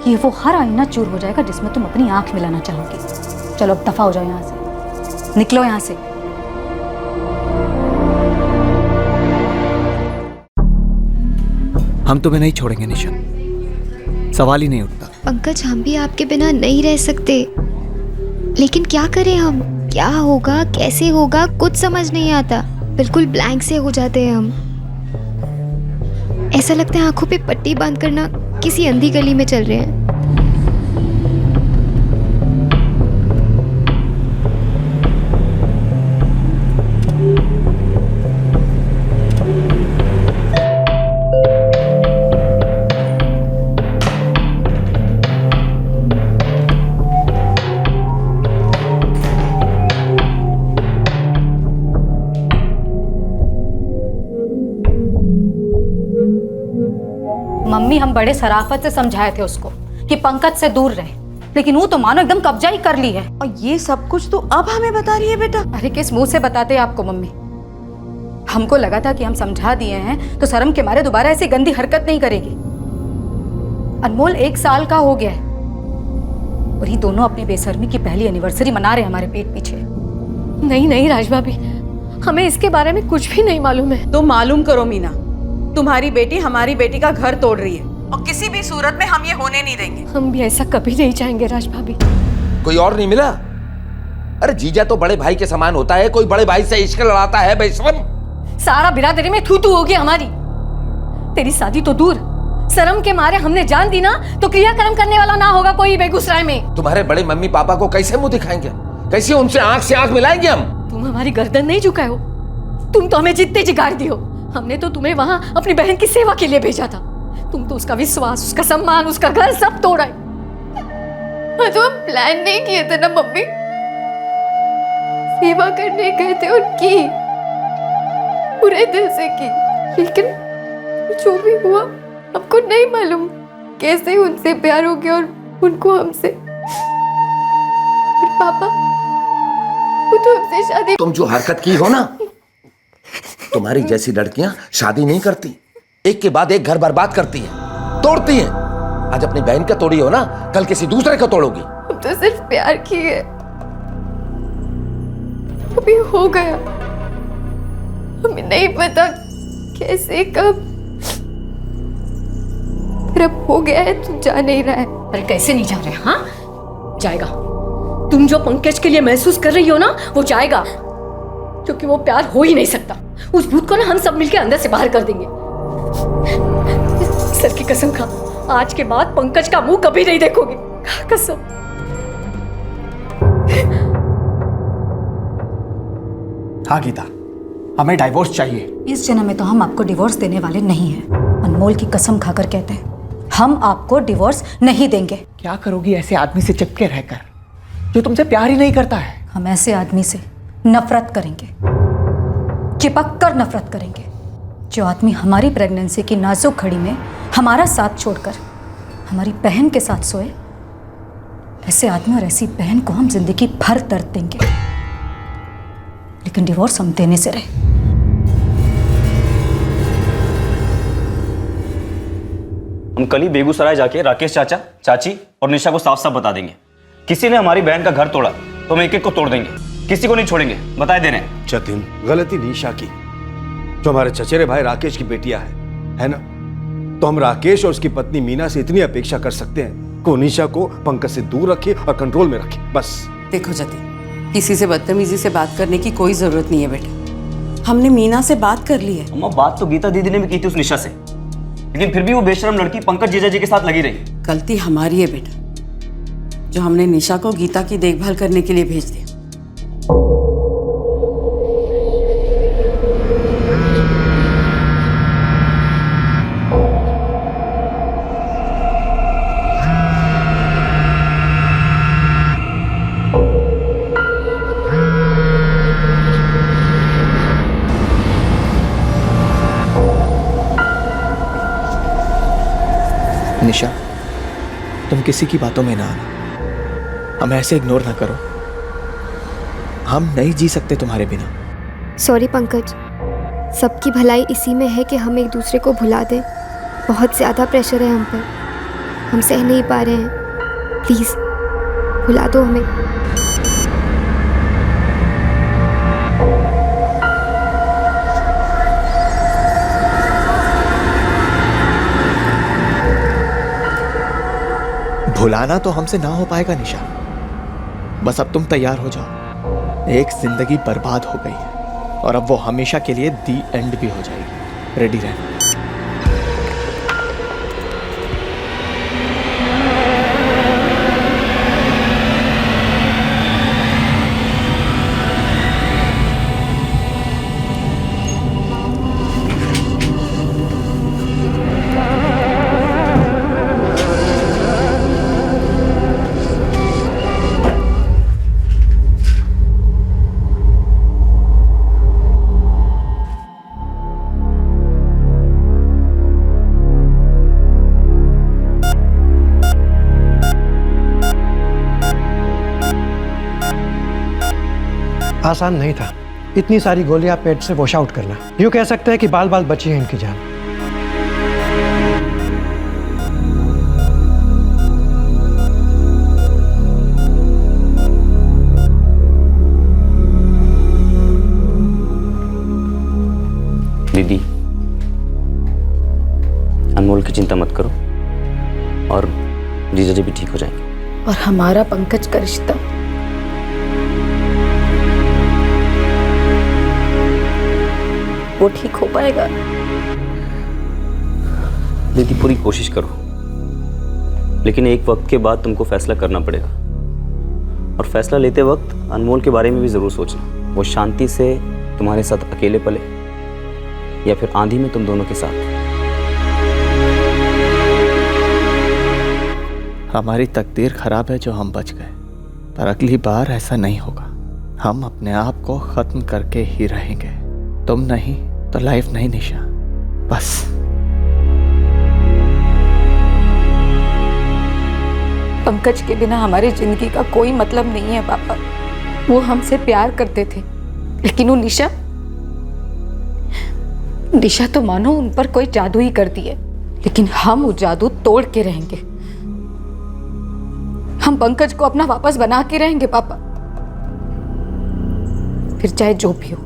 कि वो हर आईना चूर हो जाएगा जिसमें तुम अपनी आंख मिलाना चाहोगे। चलो अब दफा हो जाओ यहाँ से, निकलो यहाँ से। हम तुम्हें नहीं छोड़ेंगे निशा, सवाल ही नहीं उठता। पंकज, हम भी आपके बिना नहीं रह सकते, लेकिन क्या करें हम? क्या होगा, कैसे होगा, कुछ समझ नहीं आता। बिल्कुल ब्लैंक से हो जाते हैं हम। ऐसा लगता है आंखों पे पट्टी बांध कर ना किसी अंधी गली में चल रहे हैं। मम्मी, हम बड़े सराफत से समझाए थे उसको कि पंकज से दूर रहे, लेकिन वो तो मानो एकदम कब्जा ही कर ली है। और ये सब कुछ तो अब हमें बता रही है बेटा? अरे किस मुंह से बताते हैं आपको मम्मी? हमको लगा था कि हम समझा दिए हैं तो शर्म के मारे दोबारा ऐसी गंदी हरकत नहीं करेगी। अनमोल 1 साल का हो गया है और ये दोनों अपनी बेशर्मी की पहली एनिवर्सरी मना रहे हैं हमारे पीठ पीछे। नहीं राज भाभी, हमें इसके बारे में कुछ भी नहीं मालूम है। तो मालूम करो मीना, तुम्हारी बेटी हमारी बेटी का घर तोड़ रही है और किसी भी सूरत में हम ये होने नहीं देंगे। हम भी ऐसा कभी नहीं चाहेंगे राज भाभी। कोई और नहीं मिला? अरे जीजा तो बड़े भाई के समान होता है, कोई बड़े भाई से इश्क लड़ाता है बेशरम। सारा बिरादरी में थू होगी हमारी। तेरी शादी तो दूर, शर्म के मारे हमने जान दी ना तो क्रियाक्रम करने वाला ना होगा कोई बेगूसराय में। तुम्हारे बड़े मम्मी पापा को कैसे मुंह दिखाएंगे? कैसे उनसे आंख से आंख मिलाएंगे हम? तुम हमारी गर्दन नहीं झुकाए हो, तुम तो हमें जितने जिगाड़ दी हो। हमने तो तुम्हें वहां अपनी बहन की सेवा के लिए भेजा था, तुम तो उसका विश्वास, उसका सम्मान, उसका घर सब तोड़ा है। तो हम प्लान नहीं किए थे ना मम्मी, सेवा करने गए थे उनकी, पूरे दिल से की, लेकिन जो भी हुआ आपको नहीं मालूम कैसे उनसे प्यार हो गया और उनको हमसे। और पापा वो तो हमसे शादी। तुम जो हरकत की हो ना, तुम्हारी जैसी लड़कियां शादी नहीं करती, एक के बाद एक घर बर्बाद करती हैं, तोड़ती हैं। आज अपनी बहन का तोड़ी हो ना, कल किसी दूसरे का तोड़ोगी। हम तो सिर्फ प्यार किए, अभी हो गया। हमें नहीं पता कैसे कब, पर अब हो गया है तो जा नहीं रहा है। अरे कैसे नहीं जा रहे? हाँ जाएगा। तुम जो पंकज के लिए महसूस कर रही हो ना, वो जाएगा, क्योंकि वो प्यार हो ही नहीं सकता। उस भूत को ना हम सब मिलकर अंदर से बाहर कर देंगे। सर की कसम खा, आज के बाद पंकज का मुंह कभी नहीं देखोगे। कसम। हाँ गीता, हमें डाइवोर्स चाहिए। इस जन्म में तो हम आपको डिवोर्स देने वाले नहीं हैं। अनमोल की कसम खाकर कहते हैं, हम आपको डिवोर्स नहीं देंगे। क्या करोगी ऐसे आदमी से चिपके रहकर, जो तुमसे प्यार ही नहीं करता है? हम ऐसे आदमी से नफरत करेंगे, चिपक कर नफरत करेंगे। जो आदमी हमारी प्रेगनेंसी की नाजुक घड़ी में हमारा साथ छोड़कर हमारी बहन के साथ सोए, ऐसे आदमी और ऐसी बहन को हम जिंदगी भर दर्द देंगे, लेकिन डिवोर्स हम देने से रहे। हम कल ही बेगूसराय जाके राकेश चाचा, चाची और निशा को साफ साफ बता देंगे, किसी ने हमारी बहन का घर तोड़ा तो हम एक एक को तोड़ देंगे, किसी को नहीं छोड़ेंगे, बताए दे रहे हैं। जतिन, गलती निशा की, जो हमारे चचेरे भाई राकेश की बेटियां है ना? तो हम राकेश और उसकी पत्नी मीना से इतनी अपेक्षा कर सकते हैं कि निशा को पंकज से दूर रखे और कंट्रोल में रखे, बस। देखो जतिन, किसी से बदतमीजी से बात करने की कोई जरूरत नहीं है बेटा। हमने मीना से बात कर ली है। अम्मा, बात तो गीता दीदी ने भी की थी उस निशा से, लेकिन फिर भी वो बेशरम लड़की पंकज जीजा जी के साथ लगी रही। गलती हमारी है बेटा, जो हमने निशा को गीता की देखभाल करने के लिए भेज दिया। निशा, तुम किसी की बातों में ना आना, हमें ऐसे इग्नोर ना करो। हम नहीं जी सकते तुम्हारे बिना। सॉरी पंकज, सबकी भलाई इसी में है कि हम एक दूसरे को भुला दें। बहुत ज़्यादा प्रेशर है हम पर, हम सह नहीं पा रहे हैं। प्लीज़ भुला दो हमें। भुलाना तो हमसे ना हो पाएगा निशा, बस अब तुम तैयार हो जाओ। एक जिंदगी बर्बाद हो गई है और अब वो हमेशा के लिए दी एंड भी हो जाएगी। रेडी रहना। आसान नहीं था इतनी सारी गोलियां पेट से वॉश आउट करना। यूं कह सकते हैं कि बाल बाल बची है इनकी जान। दीदी, अनमोल की चिंता मत करो और जीजा जी भी ठीक हो जाएंगे। और हमारा पंकज का रिश्ता वो ठीक हो पाएगा? दीदी पूरी कोशिश करो, लेकिन एक वक्त के बाद तुमको फैसला करना पड़ेगा। और फैसला लेते वक्त अनमोल के बारे में भी जरूर सोचना। वो शांति से तुम्हारे साथ अकेले पले या फिर आंधी में तुम दोनों के साथ। हमारी तकदीर खराब है जो हम बच गए, पर अगली बार ऐसा नहीं होगा। हम अपने आप को खत्म करके ही रहेंगे। तुम नहीं तो लाइफ नहीं निशा, बस। पंकज के बिना हमारी जिंदगी का कोई मतलब नहीं है पापा। वो हमसे प्यार करते थे, लेकिन वो निशा तो मानो उन पर कोई जादू ही करती है, लेकिन हम वो जादू तोड़ के रहेंगे। हम पंकज को अपना वापस बना के रहेंगे पापा, फिर चाहे जो भी हो।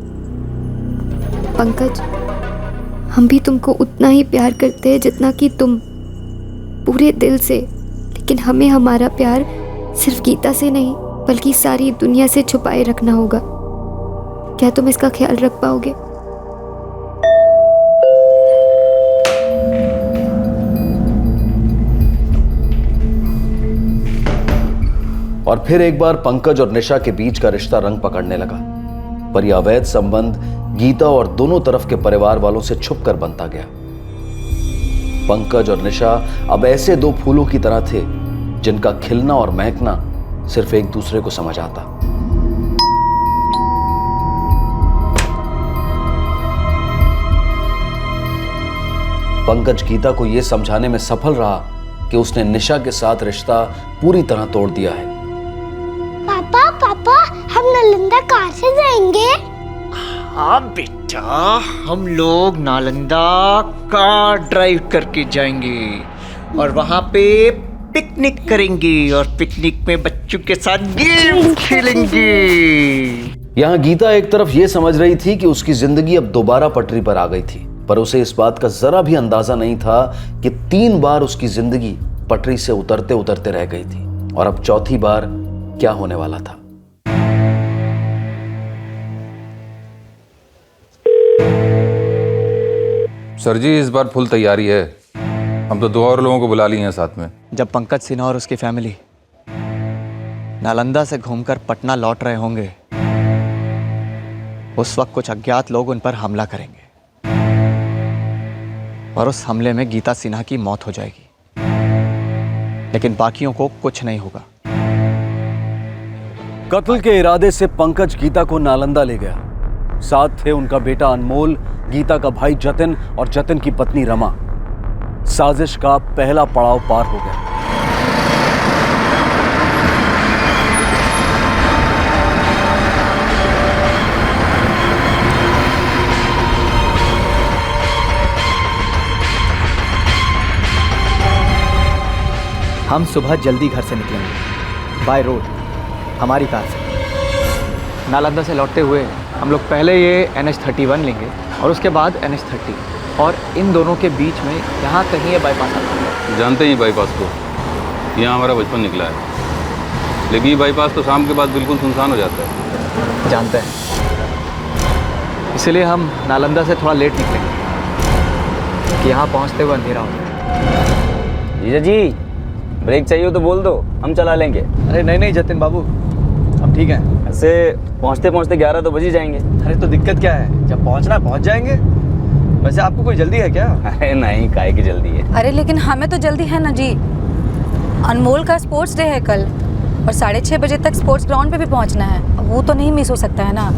पंकज, हम भी तुमको उतना ही प्यार करते हैं जितना कि तुम, पूरे दिल से। लेकिन हमें हमारा प्यार सिर्फ गीता से नहीं बल्कि सारी दुनिया से छुपाए रखना होगा। क्या तुम इसका ख्याल रख पाओगे? और फिर एक बार पंकज और निशा के बीच का रिश्ता रंग पकड़ने लगा, पर यह अवैध संबंध गीता और दोनों तरफ के परिवार वालों से छुपकर बनता गया। पंकज और निशा अब ऐसे दो फूलों की तरह थे जिनका खिलना और महकना सिर्फ एक दूसरे को समझ आता। पंकज गीता को यह समझाने में सफल रहा कि उसने निशा के साथ रिश्ता पूरी तरह तोड़ दिया है। पापा हम नालंदा कहाँ से जाएंगे? हाँ बेटा, हम लोग नालंदा कार ड्राइव करके जाएंगे और वहाँ पे पिकनिक करेंगे और पिकनिक में बच्चों के साथ गेम खेलेंगे। यहां गीता एक तरफ यह समझ रही थी कि उसकी जिंदगी अब दोबारा पटरी पर आ गई थी, पर उसे इस बात का जरा भी अंदाजा नहीं था कि 3 बार उसकी जिंदगी पटरी से उतरते उतरते रह गई थी और अब चौथी बार क्या होने वाला था। सर जी, इस बार फुल तैयारी है। हम तो 2 और लोगों को बुला लिए हैं साथ में। जब पंकज सिन्हा और उसकी फैमिली नालंदा से घूमकर पटना लौट रहे होंगे, उस वक्त कुछ अज्ञात लोग उन पर हमला करेंगे और उस हमले में गीता सिन्हा की मौत हो जाएगी, लेकिन बाकियों को कुछ नहीं होगा। कत्ल के इरादे से पंकज गीता को नालंदा ले गया। साथ थे उनका बेटा अनमोल, गीता का भाई जतिन और जतिन की पत्नी रमा। साजिश का पहला पड़ाव पार हो गया। हम सुबह जल्दी घर से निकलेंगे बाय रोड, हमारी कार से। नालंदा से लौटते हुए हम लोग पहले ये NH31 लेंगे और उसके बाद NH30, और इन दोनों के बीच में यहाँ कहीं ये बाईपास आता है। जानते ही बाईपास को, यहाँ हमारा बचपन निकला है, लेकिन ये बाईपास तो शाम के बाद बिल्कुल सुनसान हो जाता है। जानते हैं, इसलिए हम नालंदा से थोड़ा लेट निकलेंगे कि यहाँ पहुँचते हुए अंधेरा हो जाए। जीजा जी, ब्रेक चाहिए हो तो बोल दो, हम चला लेंगे। अरे नहीं जतिन बाबू, हम ठीक हैं। ऐसे पहुँचते पहुँचते 11 तो बज ही जाएंगे। अरे तो दिक्कत क्या है, जब पहुँचना है पहुँच जाएंगे। वैसे आपको कोई जल्दी है क्या? अरे नहीं, काहे की जल्दी है। अरे लेकिन हमें तो जल्दी है ना जी। अनमोल का स्पोर्ट्स डे है कल और 6:30 बजे तक स्पोर्ट्स ग्राउंड पे भी पहुंचना है। वो तो नहीं मिस हो सकता है ना।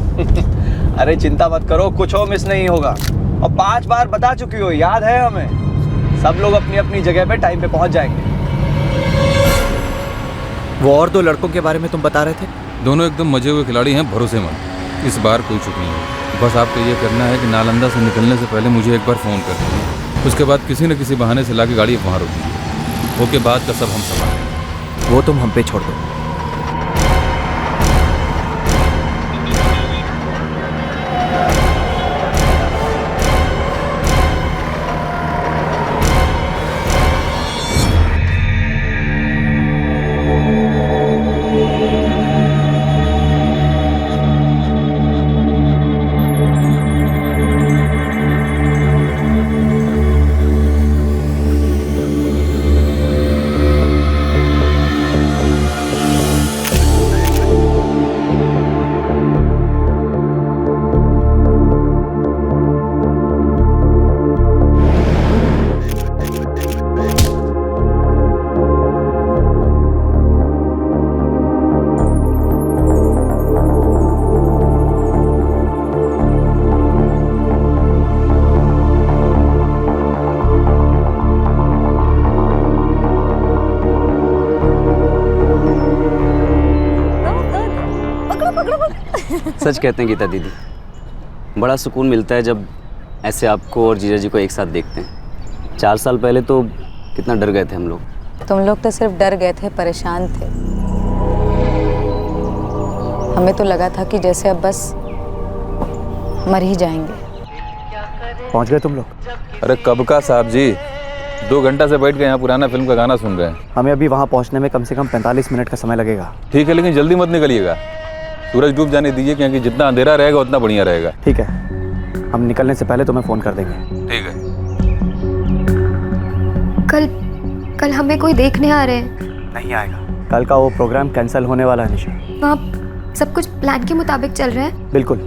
अरे चिंता मत करो, कुछ हो मिस नहीं होगा। और 5 बार बता चुकी हो, याद है हमें। सब लोग अपनी अपनी जगह पे टाइम पे पहुंच जाएंगे। वो और 2 लड़कों के बारे में तुम बता रहे थे? दोनों एकदम मजे हुए खिलाड़ी हैं, भरोसेमंद। इस बार कोई चुप नहीं है। बस आपको ये करना है कि नालंदा से निकलने से पहले मुझे एक बार फ़ोन कर देंगे। उसके बाद किसी न किसी बहाने से लाके गाड़ी वहाँ रोकेंगे। ओके, बाद का सब हम संभालेंगे। वो तुम हम पे छोड़ दो। सच कहते हैं गीता दीदी, बड़ा सुकून मिलता है जब ऐसे आपको और जीजा जी को एक साथ देखते हैं। 4 साल पहले तो कितना डर गए थे हम लोग। तुम लोग तो सिर्फ डर गए थे, परेशान थे। हमें तो लगा था कि जैसे अब बस मर ही जाएंगे। पहुंच गए तुम लोग? अरे कब का साहब जी, 2 घंटा से बैठ के यहाँ पुराना फिल्म का गाना सुन रहे हैं। हमें अभी वहाँ पहुँचने में कम से कम 45 मिनट का समय लगेगा। ठीक है, लेकिन जल्दी मत निकलिएगा, सूरज डूब जाने दीजिए, क्योंकि जितना अंधेरा रहेगा उतना बढ़िया रहेगा। ठीक है, हम निकलने से पहले तुम्हें फ़ोन कर देंगे। ठीक है। कल हमें कोई देखने आ रहे हैं? नहीं आएगा, कल का वो प्रोग्राम कैंसिल होने वाला है निशा। वहाँ सब कुछ प्लान के मुताबिक चल रहा है? बिल्कुल,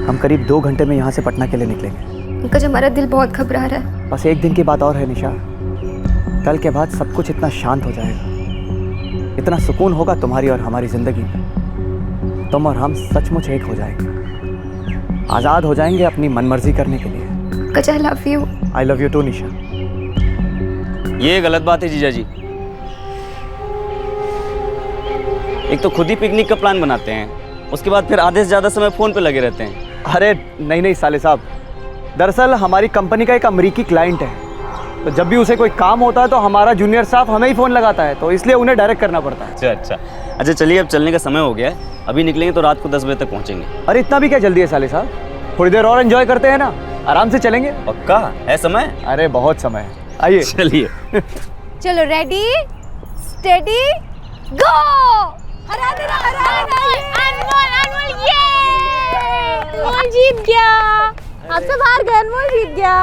हम करीब 2 घंटे में यहाँ से पटना के लिए निकलेंगे। पंकज, हमारा दिल बहुत घबरा रहा है। बस एक दिन की बात और है निशा, कल के बाद सब कुछ इतना शांत हो जाएगा, इतना सुकून होगा तुम्हारी और हमारी जिंदगी में। तुम और हम सचमुच एक हो जाएंगे, आज़ाद हो जाएंगे अपनी मनमर्जी करने के लिए। Pankaj, I love you. I love you too Nisha. ये गलत बात है जीजा जी। एक तो खुद ही पिकनिक का प्लान बनाते हैं, उसके बाद फिर आधे से ज़्यादा समय फ़ोन पे लगे रहते हैं। अरे नहीं साले साहब, दरअसल हमारी कंपनी का एक अमेरिकी क्लाइंट है, तो जब भी उसे कोई काम होता है तो हमारा जूनियर स्टाफ हमें ही फ़ोन लगाता है, तो इसलिए उन्हें डायरेक्ट करना पड़ता है। अच्छा चलिए, अब चलने का समय हो गया है, अभी निकलेंगे तो रात को 10 बजे तक पहुँचेंगे। अरे इतना भी क्या जल्दी है साले साहब, थोड़ी देर और एंजॉय करते हैं ना, आराम से चलेंगे। पक्का है समय? अरे बहुत समय है, आइए चलिए। चलो, रेडी स्टेडी गो। अनमोल जीत गया, आपसे बाहर गए, अनमोल जीत गया।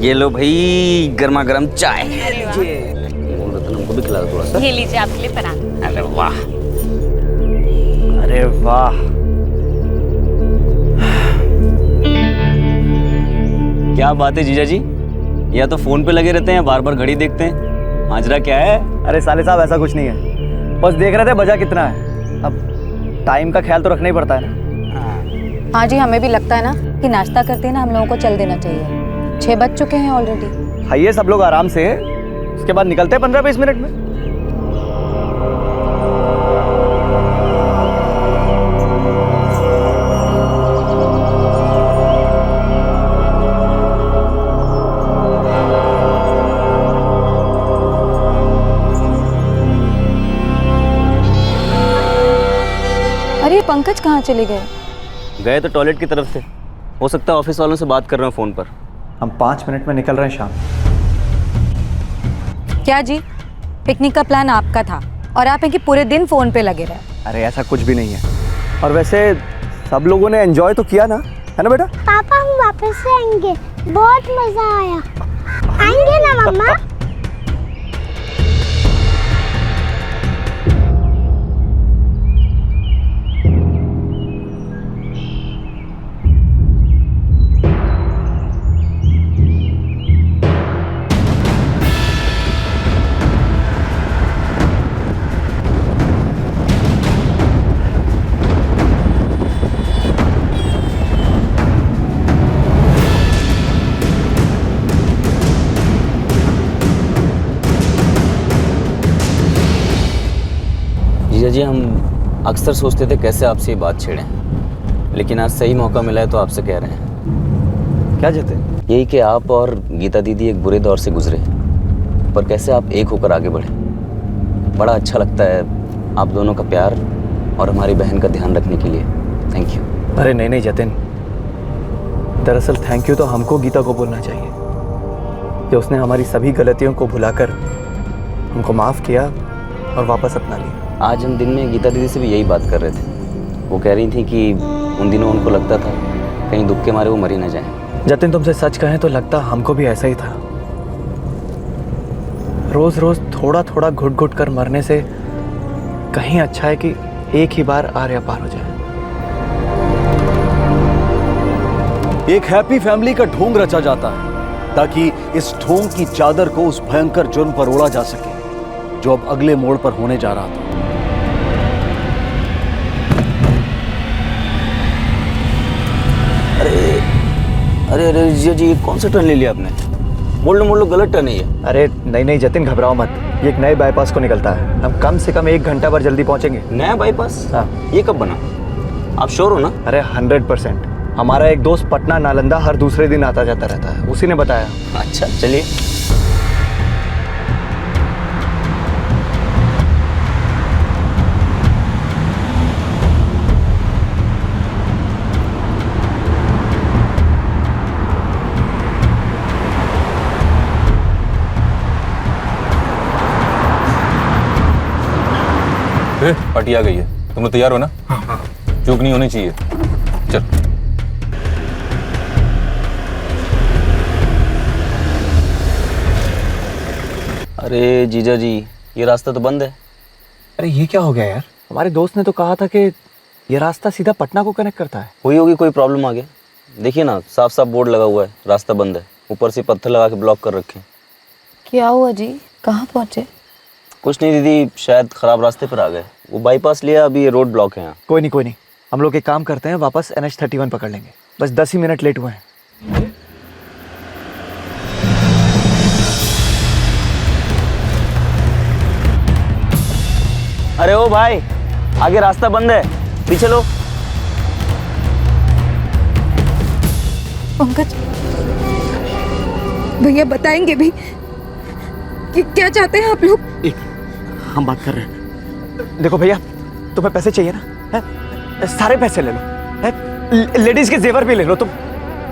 ये लो भाई, गर्मा गर्म चाय। हमको भी खिला दो थोड़ा सा। ये लीजिए आपके लिए पराठा। अरे वाह, अरे वाह, क्या बात है जीजा जी, या तो फोन पे लगे रहते हैं, बार बार घड़ी देखते हैं, माजरा क्या है? अरे साले साहब ऐसा कुछ नहीं है, बस देख रहे थे बजा कितना है, अब टाइम का ख्याल तो रखना ही पड़ता है ना। हाँ जी, हमें भी लगता है ना कि नाश्ता करते हैं ना, हम लोगों को चल देना चाहिए। 6 बज चुके हैं ऑलरेडी। खाइए सब लोग आराम से, उसके बाद निकलते हैं 15-20 मिनट में। अरे पंकज कहाँ चले गए? गए तो टॉयलेट की तरफ से, हो सकता है ऑफिस वालों से बात कर रहे हो फोन पर। हम 5 मिनट में निकल रहे हैं शाम। क्या जी, पिकनिक का प्लान आपका था और आप हैं कि पूरे दिन फोन पे लगे रहे? अरे ऐसा कुछ भी नहीं है, और वैसे सब लोगों ने एंजॉय तो किया ना, है ना बेटा? पापा हम वापस से आएंगे, बहुत मजा आया। आएंगे ना मम्मा? जीजा जी, हम अक्सर सोचते थे कैसे आपसे ये बात छेड़ें, लेकिन आज सही मौका मिला है तो आपसे कह रहे हैं। क्या चाहते? यही कि आप और गीता दीदी एक बुरे दौर से गुजरे, पर कैसे आप एक होकर आगे बढ़े। बड़ा अच्छा लगता है आप दोनों का प्यार और हमारी बहन का ध्यान रखने के लिए। Thank you. अरे नहीं जतिन, दरअसल थैंक यू तो हमको गीता को बोलना चाहिए कि उसने हमारी सभी गलतियों को भुलाकर हमको माफ़ किया और वापस अपना लिया। आज हम दिन में गीता दीदी से भी यही बात कर रहे थे, वो कह रही थी कि उन दिनों उनको लगता था कहीं दुख के मारे वो मर ही ना जाए। जतिन, तुमसे सच कहें तो लगता हमको भी ऐसा ही था। रोज रोज थोड़ा थोड़ा घुट घुट कर मरने से कहीं अच्छा है कि एक ही बार आर्या पार हो जाए। एक हैप्पी फैमिली का ढोंग रचा जाता है ताकि इस ढोंग की चादर को उस भयंकर जुर्म पर ओढ़ा जा सके जो अब अगले मोड़ पर होने जा रहा था। अरे अरे अरे जीजा जी, कौन सा टर्न ले लिया आपने? मोड़ लो गलत टर्न है ये। अरे नहीं नहीं जतिन, घबराओ मत, ये एक नए बाईपास को निकलता है। हम कम से कम 1 घंटा भर जल्दी पहुंचेंगे। नया बाईपास? हाँ। ये कब बना? आप श्योर हो ना? अरे 100%। हमारा एक दोस्त पटना नालंदा हर दूसरे दिन आता जाता रहता है, उसी ने बताया। अच्छा चलिए। पार्टी आ गई है, तुम लोग तैयार हो ना? चूक नहीं होनी चाहिए। चल। अरे जीजा जी, ये रास्ता तो बंद है। अरे ये क्या हो गया यार? हमारे दोस्त ने तो कहा था कि ये रास्ता सीधा पटना को कनेक्ट करता है। हुई होगी कोई प्रॉब्लम आगे। देखिए ना, साफ साफ बोर्ड लगा हुआ है, रास्ता बंद है। ऊपर से पत्थर लगा के ब्लॉक कर रखे हैं। क्या हुआ जी, कहाँ पहुँचे? कुछ नहीं दीदी, शायद खराब रास्ते पर आ गए। वो बाईपास लिया, अभी ये रोड ब्लॉक है यहाँ। कोई नहीं, हम लोग एक काम करते हैं, वापस NH31 पकड़ लेंगे। बस 10 ही मिनट लेट हुए हैं। अरे ओ भाई, आगे रास्ता बंद है, पीछे लो। पंकज भैया बताएंगे भी कि क्या चाहते हैं आप लोग? हम बात कर रहे हैं। देखो भैया, तुम्हें पैसे चाहिए ना? है? सारे पैसे ले लो, है? लेडीज के जेवर भी ले लो तुम,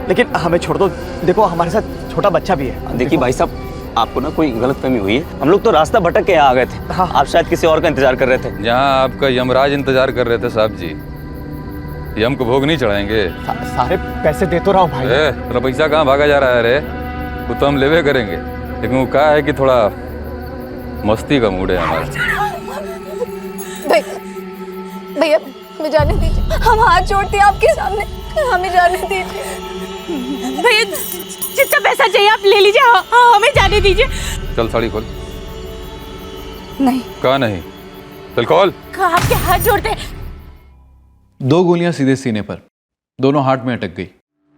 लेकिन हमें छोड़ दो। देखो हमारे साथ छोटा बच्चा भी है। देखिए भाई साहब, आपको ना कोई गलतफहमी हुई है। हम लोग तो रास्ता भटक के यहाँ आ गए थे। हाँ। आप शायद किसी और का इंतजार कर रहे थे। जहाँ आपका यमराज इंतजार कर रहे थे साहब जी, यम को भोग नहीं चढ़ाएंगे। सारे पैसे दे तो रहा हूँ भाई। तेरा पैसा कहाँ भागा जा रहा है रे? वो तो हम लेवे करेंगे, लेकिन वो कहा है कि थोड़ा मस्ती का मूड है हमारा। भैया हमें जाने दीजिए, हम हाथ जोड़ते हैं आपके सामने, हमें जाने दीजिए। भैया जितना पैसा चाहिए आप ले लीजिए, हमें जाने दीजिए। चल साड़ी खोल। नहीं। कहा नहीं? चल खोल। आपके हाथ जोड़ते। 2 गोलियां सीधे सीने पर, दोनों हार्ट में अटक गई,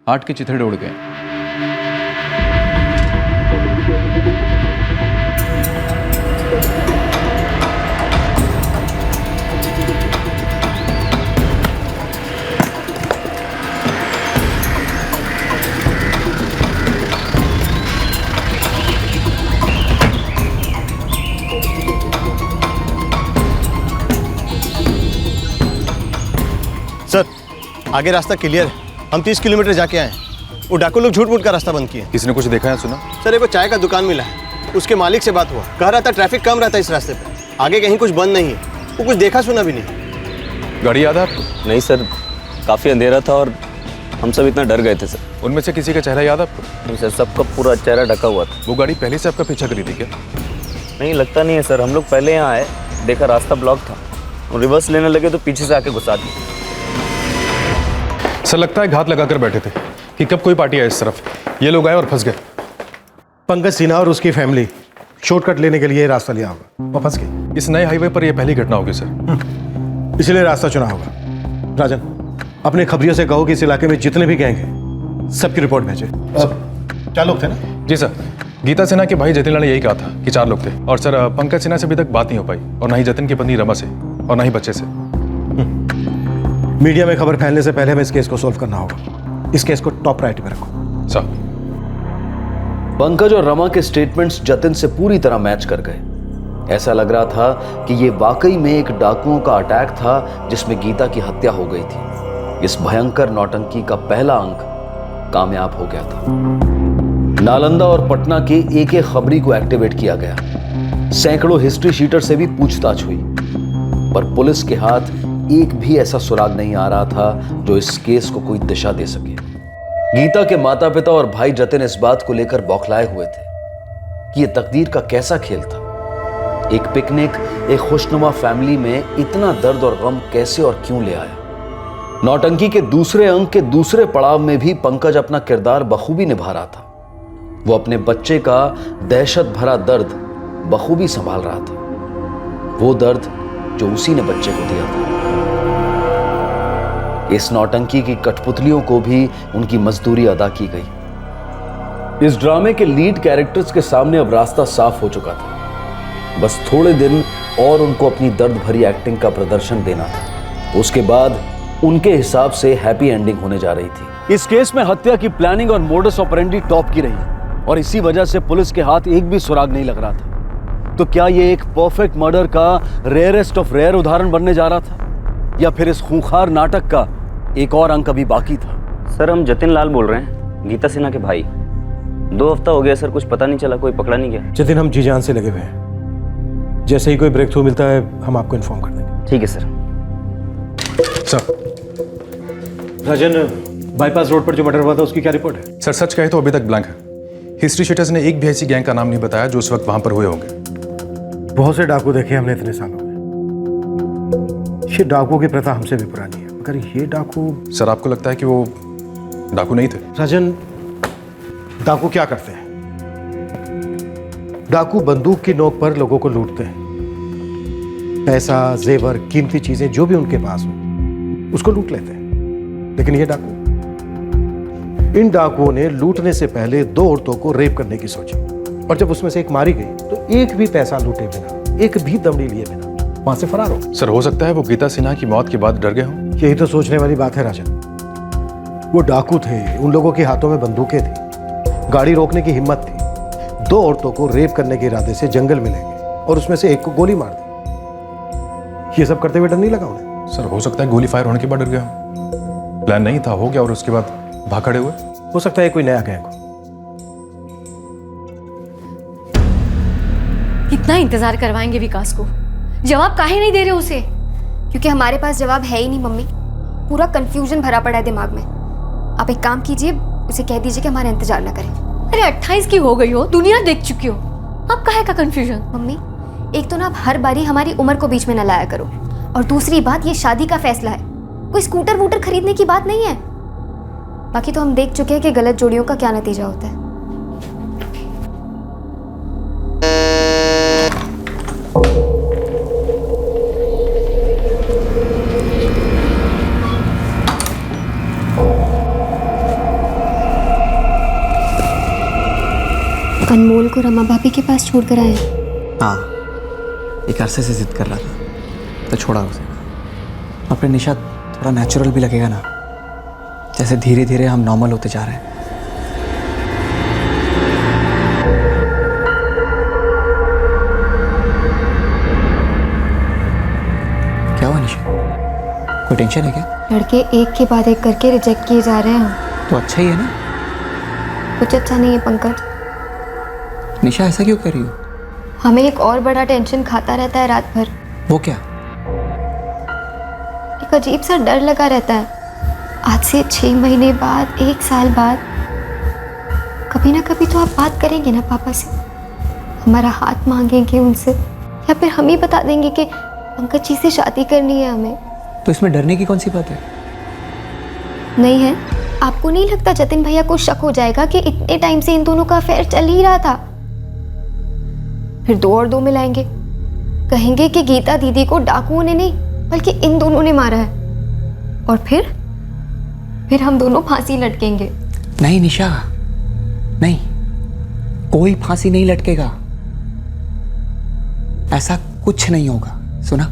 हार्ट के चिथड़े उड़ गए। सर आगे रास्ता क्लियर है, हम 30 किलोमीटर जाके आए। वो डाकू लोग झूठ मूठ का रास्ता बंद किए। किसी ने कुछ देखा है, सुना? सर एक चाय का दुकान मिला है, उसके मालिक से बात हुआ, कह रहा था ट्रैफिक कम रहता है इस रास्ते पे, आगे कहीं कुछ बंद नहीं है। वो कुछ देखा सुना भी नहीं। गाड़ी याद है आपको? नहीं सर, काफ़ी अंधेरा था और हम सब इतना डर गए थे सर। उनमें से किसी का चेहरा याद है आपको? नहीं सर, सबका पूरा चेहरा ढका हुआ था। वो गाड़ी पहले से आपका पीछा करी थी क्या? नहीं लगता नहीं है सर, हम लोग पहले यहाँ आए, देखा रास्ता ब्लॉक था, रिवर्स लेने लगे तो पीछे से आके घुसा दिया। सर लगता है घात लगाकर बैठे थे कि कब कोई पार्टी आए इस तरफ, ये लोग आए और फंस गए। पंकज सिन्हा और उसकी फैमिली शॉर्टकट लेने के लिए रास्ता लिया होगा, वो फंस गए। इस नए हाईवे पर यह पहली घटना होगी सर, इसलिए रास्ता चुना होगा। राजन, अपने खबरियों से कहो कि इस इलाके में जितने भी गैंग हैं सबकी रिपोर्ट भेजे। क्या लोग थे ना? जी सर, गीता सिन्हा के भाई जतिन लाल ने यही कहा था कि 4 लोग थे। और सर पंकज सिन्हा से अभी तक बात नहीं हो पाई, और ना ही जतिन की पत्नी रमा से, और ना ही बच्चे से। मीडिया में खबर फैलने से पहले हमें इस केस को सोल्व करना होगा। इस केस को टॉप प्रायोरिटी में रखो। सर पंकज और रमा के स्टेटमेंट्स जतिन से पूरी तरह मैच कर गए। ऐसा लग रहा था कि ये वाकई में एक डाकुओं का अटैक था जिसमें गीता की हत्या हो गई थी। इस भयंकर नौटंकी का पहला अंक कामयाब हो गया था। नालंदा और पटना के एक खबरी को एक्टिवेट किया गया, सैकड़ों हिस्ट्री शीटर से भी पूछताछ हुई, पर पुलिस के हाथ एक भी ऐसा सुराग नहीं आ रहा था जो इस केस को कोई दिशा दे सके। गीता के माता पिता और भाई जतिन इस बात को लेकर बौखलाए हुए थे कि यह तकदीर का कैसा खेल था। एक पिकनिक एक खुशनुमा फैमिली में इतना दर्द और गम कैसे और क्यों ले आया। नौटंकी के दूसरे अंक के दूसरे पड़ाव में भी पंकज अपना किरदार बखूबी निभा रहा था। वो अपने बच्चे का दहशत भरा दर्द बखूबी संभाल रहा था, वो दर्द जो उसी ने बच्चे को दिया था। इस नौटंकी की कठपुतलियों को भी उनकी मजदूरी अदा की गई। इस ड्रामे के लीड कैरेक्टर्स के सामने अब रास्ता साफ हो चुका था। बस थोड़े दिन और उनको अपनी दर्द भरी एक्टिंग का प्रदर्शन देना था। उसके बाद उनके हिसाब से हैप्पी एंडिंग होने जा रही थी। इस केस में हत्या की प्लानिंग और मोडस ऑपरेंडी टॉप की रही और इसी वजह से पुलिस के हाथ एक भी सुराग नहीं लग रहा था। तो क्या ये एक परफेक्ट मर्डर का रेयरेस्ट ऑफ रेयर उदाहरण बनने जा रहा था, या फिर इस खूंखार नाटक का एक और अंक अभी बाकी था? सर हम जतिन लाल बोल रहे हैं, गीता सिन्हा के भाई। 2 हफ्ता हो गया सर, कुछ पता नहीं चला, कोई पकड़ा नहीं गया। जतिन, हम जी जान से लगे हुए हैं। जैसे ही कोई ब्रेक थ्रू मिलता है हम आपको इन्फॉर्म कर देंगे। ठीक है सर। राजन, बाईपास रोड पर जो मर्डर हुआ था उसकी क्या रिपोर्ट है? सर सच कहे तो अभी तक ब्लैंक है। हिस्ट्री शीटर्स ने एक भी ऐसी गैंग का नाम नहीं बताया जो उस वक्त वहां पर हुए होंगे। बहुत से डाकू देखे हमने इतने सालों में। ये डाकू की प्रथा हमसे भी पुरानी है, मगर ये डाकू। सर आपको लगता है कि वो डाकू नहीं थे? राजन, डाकू क्या करते हैं? डाकू बंदूक की नोक पर लोगों को लूटते हैं। पैसा, जेवर, कीमती चीजें जो भी उनके पास हो उसको लूट लेते हैं। लेकिन ये डाकू, इन डाकुओं ने लूटने से पहले 2 औरतों को रेप करने की सोची, और जब उसमें से एक मारी गई तो एक भी पैसा लूटे बिना, एक भी दमड़ी लिए बिना वहां से फरार हो। सर हो सकता है वो गीता सिन्हा की मौत के बाद डर गए हों। यही तो सोचने वाली बात है राजन। वो डाकू थे, उन लोगों के हाथों में बंदूकें थी, गाड़ी रोकने की हिम्मत थी। 2 औरतों को रेप करने के इरादे से जंगल में ले गए और उसमें से एक को गोली मार दी। ये सब करते हुए डर नहीं लगा उन्हें? सर हो सकता है गोली फायर होने के बाद डर गया हो। प्लान नहीं था, हो गया और उसके बाद भाग खड़े हुए। हो सकता है कोई नया गैंग हो। कितना इंतजार करवाएंगे विकास को? जवाब काहे नहीं दे रहे उसे? क्योंकि हमारे पास जवाब है ही नहीं मम्मी। पूरा कंफ्यूजन भरा पड़ा है दिमाग में। आप एक काम कीजिए, उसे कह दीजिए कि हमारा इंतजार ना करें। अरे 28 की हो गई हो, दुनिया देख चुकी हो, अब काहे का कंफ्यूजन? मम्मी, एक तो ना आप हर बारी हमारी उम्र को बीच में न लाया करो, और दूसरी बात, ये शादी का फैसला है, कोई स्कूटर वूटर खरीदने की बात नहीं है। बाकी तो हम देख चुके हैं कि गलत जोड़ियों का क्या नतीजा होता है। अनमोल को रमा भाभी के पास छोड़ कर आए? हाँ, एक अरसे से जिद कर रहा था तो छोड़ा उसे। अपने निशा थोड़ा नेचुरल भी लगेगा ना, जैसे धीरे धीरे हम नॉर्मल होते जा रहे हैं। क्या हुआ निशा, कोई टेंशन है क्या? लड़के एक के बाद एक करके रिजेक्ट किए जा रहे हैं। तो अच्छा ही है ना? कुछ अच्छा नहीं है पंकज। निशा ऐसा क्यों कर रही हो? हमें एक और बड़ा टेंशन खाता रहता है रात भर। वो क्या? एक अजीब सा डर लगा रहता है। आज से 6 महीने बाद, 1 साल बाद, कभी ना कभी तो आप बात करेंगे ना पापा से, हमारा हाथ मांगेंगे उनसे, या फिर हम ही बता देंगे कि पंकज जी से शादी करनी है हमें। तो इसमें डरने की कौन सी बात है? नहीं है? आपको नहीं लगता जतिन भैया को शक हो जाएगा कि इतने टाइम से इन दोनों का अफेयर चल ही रहा था? फिर 2 और 2 मिलाएंगे, कहेंगे कि गीता दीदी को डाकुओं ने नहीं बल्कि इन दोनों ने मारा है, और फिर हम दोनों फांसी लटकेंगे। नहीं निशा, नहीं, कोई फांसी नहीं लटकेगा, ऐसा कुछ नहीं होगा, सुना?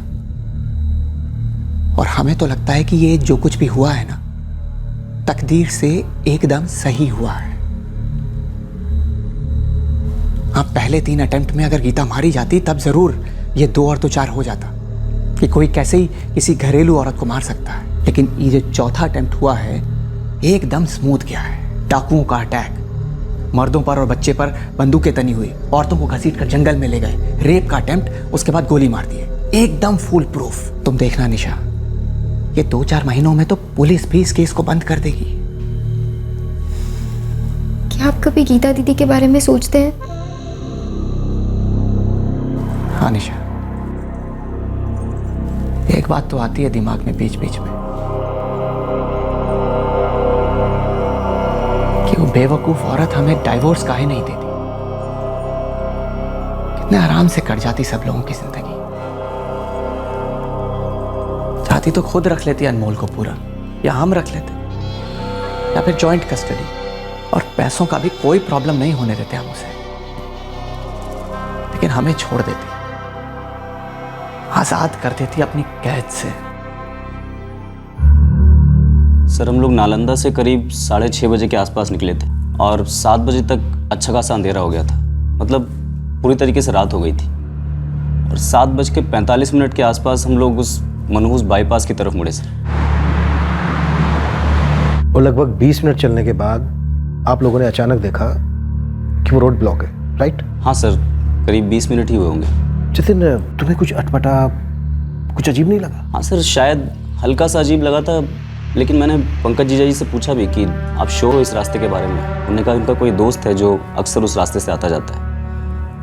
और हमें तो लगता है कि ये जो कुछ भी हुआ है ना, तकदीर से एकदम सही हुआ है। हाँ, पहले 3 अटेम्प्ट में अगर गीता मारी जाती तब जरूर ये 2 और 2 4 हो जाता कि कोई कैसे ही किसी घरेलू औरत को मार सकता है। लेकिन ये जो चौथा अटेम्प्ट हुआ है एकदम स्मूथ गया है। डाकुओं का अटैक, मर्दों पर और बच्चे पर बंदूकें तनी हुई, औरतों को घसीट कर जंगल में ले गए, रेप का अटेम्प्ट, उसके बाद गोली मार दिए, एकदम फुल प्रूफ। तुम देखना निशा, ये 2-4 महीनों में तो पुलिस भी इस केस को बंद कर देगी। क्या आप कभी गीता दीदी के बारे में सोचते हैं? हाँ निशा, एक बात तो आती है दिमाग में बीच बीच में कि वो बेवकूफ औरत हमें डाइवोर्स काहे नहीं देती। कितने आराम से कट जाती सब लोगों की जिंदगी। चाहती तो खुद रख लेती अनमोल को पूरा, या हम रख लेते, या फिर जॉइंट कस्टडी, और पैसों का भी कोई प्रॉब्लम नहीं होने देते हम उसे, लेकिन हमें छोड़ देती, आजाद कर देती अपनी कैद से। सर हम लोग नालंदा से करीब 6:30 बजे के आसपास निकले थे और 7 बजे तक अच्छा खासा अंधेरा हो गया था, मतलब पूरी तरीके से रात हो गई थी। और 7:45 के आसपास हम लोग उस मनहूस बाईपास की तरफ मुड़े सर। और लगभग 20 मिनट चलने के बाद आप लोगों ने अचानक देखा कि वो रोड ब्लॉक है, राइट? हाँ सर, करीब 20 मिनट ही हुए होंगे। जतिन, तुम्हें कुछ अटपटा, कुछ अजीब नहीं लगा? हाँ सर, शायद हल्का सा अजीब लगा था, लेकिन मैंने पंकज जीजा जी से पूछा भी कि आप श्योर हो इस रास्ते के बारे में? उन्होंने कहा उनका कोई दोस्त है जो अक्सर उस रास्ते से आता जाता है।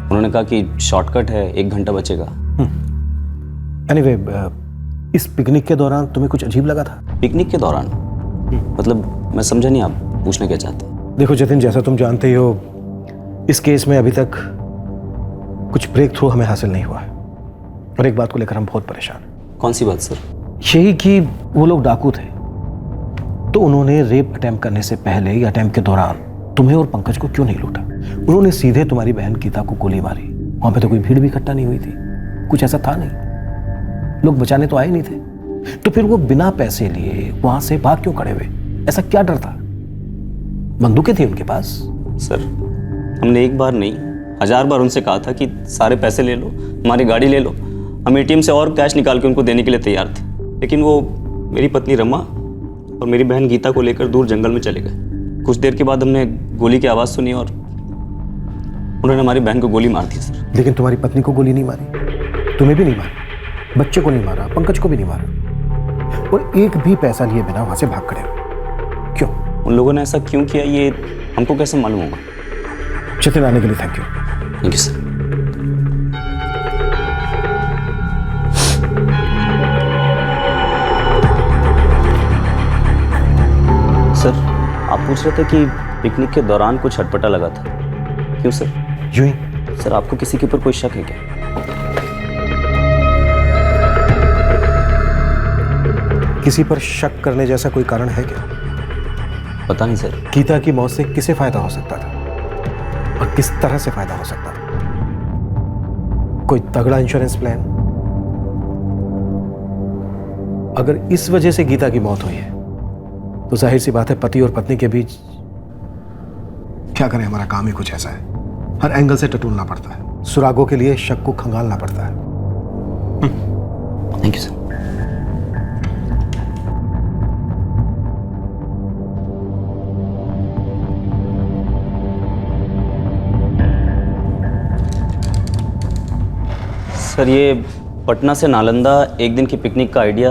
उन्होंने कहा कि शॉर्टकट है, 1 घंटा बचेगा। एनीवे, इस पिकनिक के दौरान तुम्हें कुछ अजीब लगा था? पिकनिक के दौरान? मतलब मैं समझा नहीं, आप पूछना क्या चाहते हैं? देखो जतिन, जैसा तुम जानते ही हो, इस केस में अभी तक कुछ ब्रेक थ्रू हमें हासिल नहीं हुआ है, और एक बात को लेकर हम बहुत परेशान हैं। कौन सी बात सर? यही कि वो लोग डाकू थे, तो उन्होंने रेप अटेम्प्ट करने से पहले या अटेम्प्ट के दौरान तुम्हें और पंकज को क्यों नहीं लूटा? उन्होंने सीधे तुम्हारी बहन गीता को गोली मारी। वहां पे तो कोई भीड़ भी इकट्ठा नहीं हुई थी, कुछ ऐसा था नहीं, लोग बचाने तो आए नहीं थे, तो फिर वो बिना पैसे लिए वहां से भाग क्यों खड़े हुए? ऐसा क्या डर था? बंदूकें थी उनके पास? सर हमने एक बार नहीं 1000 बार उनसे कहा था कि सारे पैसे ले लो, हमारी गाड़ी ले लो। हम एटीएम से और कैश निकाल के उनको देने के लिए तैयार थे, लेकिन वो मेरी पत्नी रमा और मेरी बहन गीता को लेकर दूर जंगल में चले गए। कुछ देर के बाद हमने गोली की आवाज़ सुनी और उन्होंने हमारी बहन को गोली मार दी सर। लेकिन तुम्हारी पत्नी को गोली नहीं मारी, तुम्हें भी नहीं मारी, बच्चे को नहीं मारा, पंकज को भी नहीं मारा, और एक भी पैसा लिए बिना वहां से भाग खड़े हो। क्यों? उन लोगों ने ऐसा क्यों किया ये हमको कैसे मालूम होगा? जतिन, आने के लिए thank you. Thank you sir. Sir आप पूछ रहे थे कि पिकनिक के दौरान कुछ अटपटा लगा था, क्यों सर? यूं ही। सर आपको किसी के ऊपर कोई शक है क्या? किसी पर शक करने जैसा कोई कारण है क्या? पता नहीं सर। गीता की मौत से किसे फायदा हो सकता था और किस तरह से फायदा हो सकता था? कोई तगड़ा इंश्योरेंस प्लान? अगर इस वजह से गीता की मौत हुई है तो जाहिर सी बात है पति और पत्नी के बीच, क्या करें, हमारा काम ही कुछ ऐसा है, हर एंगल से टटोलना पड़ता है, सुरागों के लिए शक को खंगालना पड़ता है। Thank you sir. सर ये पटना से नालंदा एक दिन की पिकनिक का आइडिया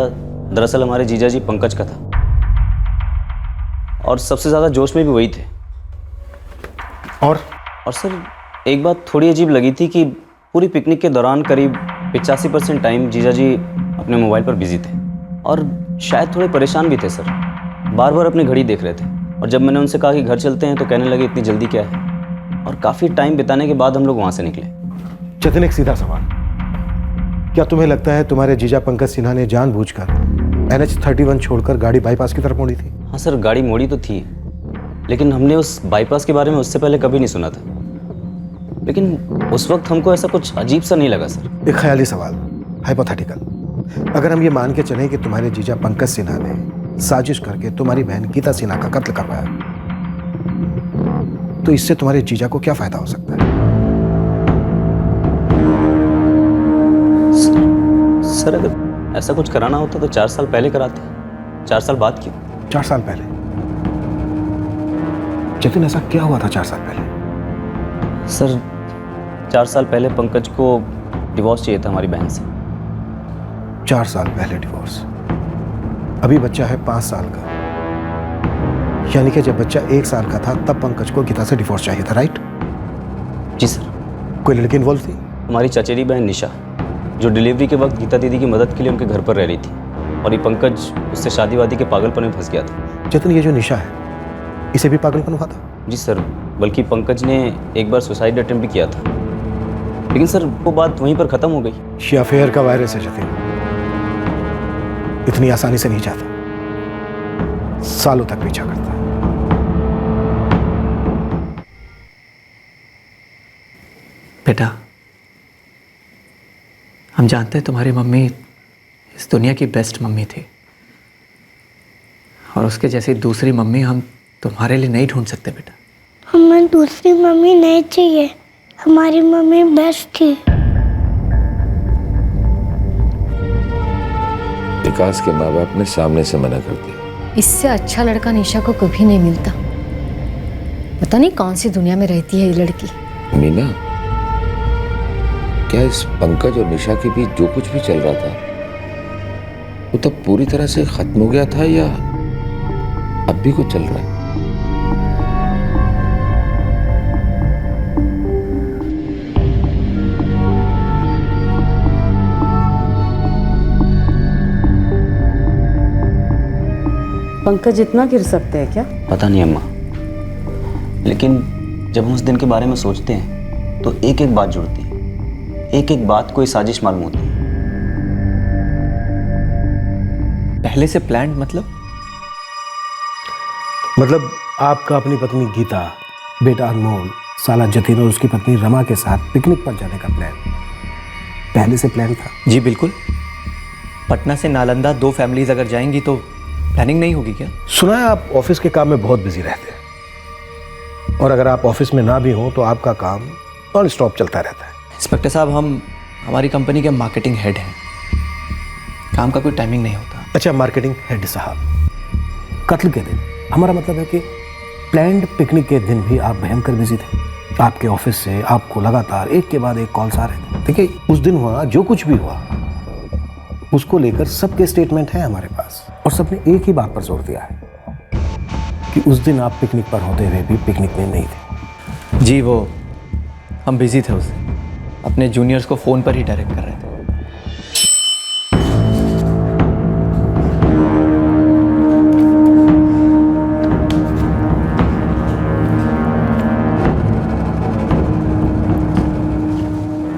दरअसल हमारे जीजा जी पंकज का था, और सबसे ज़्यादा जोश में भी वही थे। और सर एक बात थोड़ी अजीब लगी थी कि पूरी पिकनिक के दौरान करीब 85% टाइम जीजा जी अपने मोबाइल पर बिजी थे, और शायद थोड़े परेशान भी थे सर, बार बार अपनी घड़ी देख रहे थे। और जब मैंने उनसे कहा कि घर चलते हैं तो कहने लगे इतनी जल्दी क्या है, और काफ़ी टाइम बिताने के बाद हम लोग वहाँ से निकले। जतिन, एक सीधा सवाल, क्या तुम्हें लगता है तुम्हारे जीजा पंकज सिन्हा ने जानबूझकर NH-31 छोड़कर गाड़ी बाईपास की तरफ मोड़ी थी? हाँ सर, गाड़ी मोड़ी तो थी, लेकिन हमने उस बाईपास के बारे में उससे पहले कभी नहीं सुना था। लेकिन उस वक्त हमको ऐसा कुछ अजीब सा नहीं लगा सर। एक ख्याली सवाल, हाइपोथेटिकल, अगर हम ये मान के चलें कि तुम्हारे जीजा पंकज सिन्हा ने साजिश करके तुम्हारी बहन गीता सिन्हा का कत्ल करवाया, तो इससे तुम्हारे जीजा को क्या फायदा हो सकता है? सर अगर ऐसा कुछ कराना होता तो 4 साल पहले कराते, 4 साल बाद क्यों? 4 साल पहले? जतिन, ऐसा क्या हुआ था 4 साल पहले? सर 4 साल पहले पंकज को डिवोर्स चाहिए था हमारी बहन से। 4 साल पहले डिवोर्स? अभी बच्चा है 5 साल का, यानी कि जब बच्चा 1 साल का था तब पंकज को गीता से डिवोर्स चाहिए था, राइट? जी सर। कोई लड़की इन्वॉल्व थी? हमारी चचेरी बहन निशा, जो डिलीवरी के वक्त गीता दीदी की मदद के लिए उनके घर पर रह रही थी, और ये पंकज उससे शादीवादी के पागलपन में फंस गया था। जतिन, ये जो निशा है, इसे भी पागलपन हुआ था? जी सर, बल्कि पंकज ने एक बार सुसाइड अटेम्प्ट भी किया था, लेकिन सर वो बात वहीं पर ख़त्म हो गई। ये अफेयर का वायरस है जतिन, इतनी आसानी से नहीं जाता, सालों तक पीछा करता है। बेटा, हम जानते हैं तुम्हारी मम्मी इस दुनिया की बेस्ट मम्मी थी, और उसके जैसी दूसरी मम्मी हम तुम्हारे लिए नहीं ढूंढ सकते बेटा। हमें दूसरी मम्मी नहीं चाहिए, हमारी मम्मी बेस्ट थी। विकास के माँ बाप ने सामने से मना कर दिया। इससे अच्छा लड़का निशा को कभी नहीं मिलता। पता नहीं कौन सी दुनिया में रहती है ये लड़की। मीना, क्या इस पंकज और निशा के बीच जो कुछ भी चल रहा था वो तब पूरी तरह से खत्म हो गया था या अब भी कुछ चल रहा है? पंकज इतना गिर सकते हैं क्या? पता नहीं अम्मा, लेकिन जब हम उस दिन के बारे में सोचते हैं तो एक एक बात जुड़ती है, एक एक बात कोई साजिश मालूम होती है। पहले से प्लान मतलब आपका अपनी पत्नी गीता, बेटा अनमोल, साला जतिन और उसकी पत्नी रमा के साथ पिकनिक पर जाने का प्लान पहले से प्लान था? जी बिल्कुल। पटना से नालंदा 2 फैमिलीज अगर जाएंगी तो प्लानिंग नहीं होगी क्या? सुना है आप ऑफिस के काम में बहुत बिजी रहते हैं, और अगर आप ऑफिस में ना भी हो तो आपका काम नॉन स्टॉप चलता रहता है। इंस्पेक्टर साहब, हम हमारी कंपनी के मार्केटिंग हेड हैं, काम का कोई टाइमिंग नहीं होता। अच्छा, मार्केटिंग हेड साहब, कत्ल के दिन, हमारा मतलब है कि प्लान्ड पिकनिक के दिन भी आप भयंकर बिजी थे। आपके ऑफिस से आपको लगातार एक के बाद एक कॉल्स आ रहे थे। देखिए, उस दिन हुआ जो कुछ भी हुआ उसको लेकर सबके स्टेटमेंट है हमारे पास, और सबने एक ही बात पर जोर दिया है कि उस दिन आप पिकनिक पर होते हुए भी पिकनिक में नहीं थे। जी, वो हम बिजी थे उस दिन, अपने जूनियर्स को फोन पर ही डायरेक्ट कर रहे थे।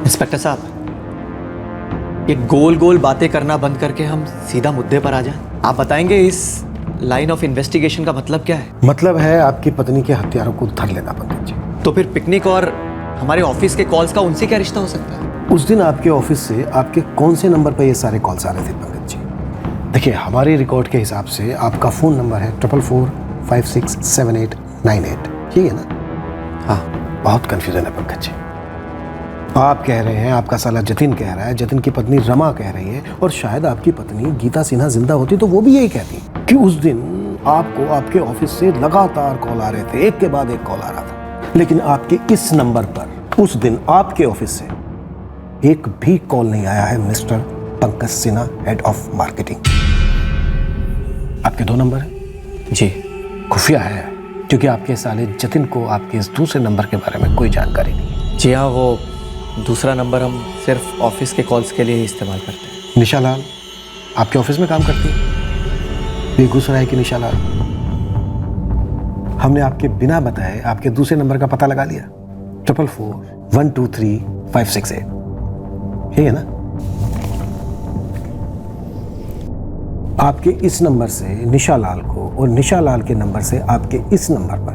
इंस्पेक्टर साहब, ये गोल गोल बातें करना बंद करके हम सीधा मुद्दे पर आ जाएं। आप बताएंगे इस लाइन ऑफ इन्वेस्टिगेशन का मतलब क्या है? मतलब है आपकी पत्नी के हत्यारों को धर लेना पंकज जी। तो फिर पिकनिक और हमारे ऑफिस के कॉल्स का उनसे क्या रिश्ता हो सकता है? उस दिन आपके ऑफिस से आपके कौन से नंबर पर ये सारे कॉल्स आ रहे थे पंकज जी? देखिए, हमारे रिकॉर्ड के हिसाब से आपका फ़ोन नंबर है 44456789, ठीक है ना? हाँ, बहुत कन्फ्यूजन है पंकज जी। आप कह रहे हैं, आपका साला जतिन कह रहा है, जतिन की पत्नी रमा कह रही है, और शायद आपकी पत्नी गीता सिन्हा जिंदा होती तो वो भी यही कहती कि उस दिन आपको आपके ऑफिस से लगातार कॉल आ रहे थे, एक के बाद एक कॉल आ रहा था। लेकिन आपके इस नंबर पर उस दिन आपके ऑफिस से एक भी कॉल नहीं आया है mister Pankaj Sinha, head of marketing. आपके 2 नंबर हैं जी, खुफिया है, क्योंकि आपके साले जतिन को आपके इस दूसरे नंबर के बारे में कोई जानकारी नहीं है। जी हाँ, वो दूसरा नंबर हम सिर्फ ऑफिस के कॉल्स के लिए ही इस्तेमाल करते हैं। निशा लाल आपके ऑफिस में काम करती है? बेगूसराय की निशा लाल। हमने आपके बिना बताए आपके दूसरे नंबर का पता लगा लिया, 4441235568, यही है ना? आपके इस नंबर से निशा लाल को और निशा लाल के नंबर से आपके इस नंबर पर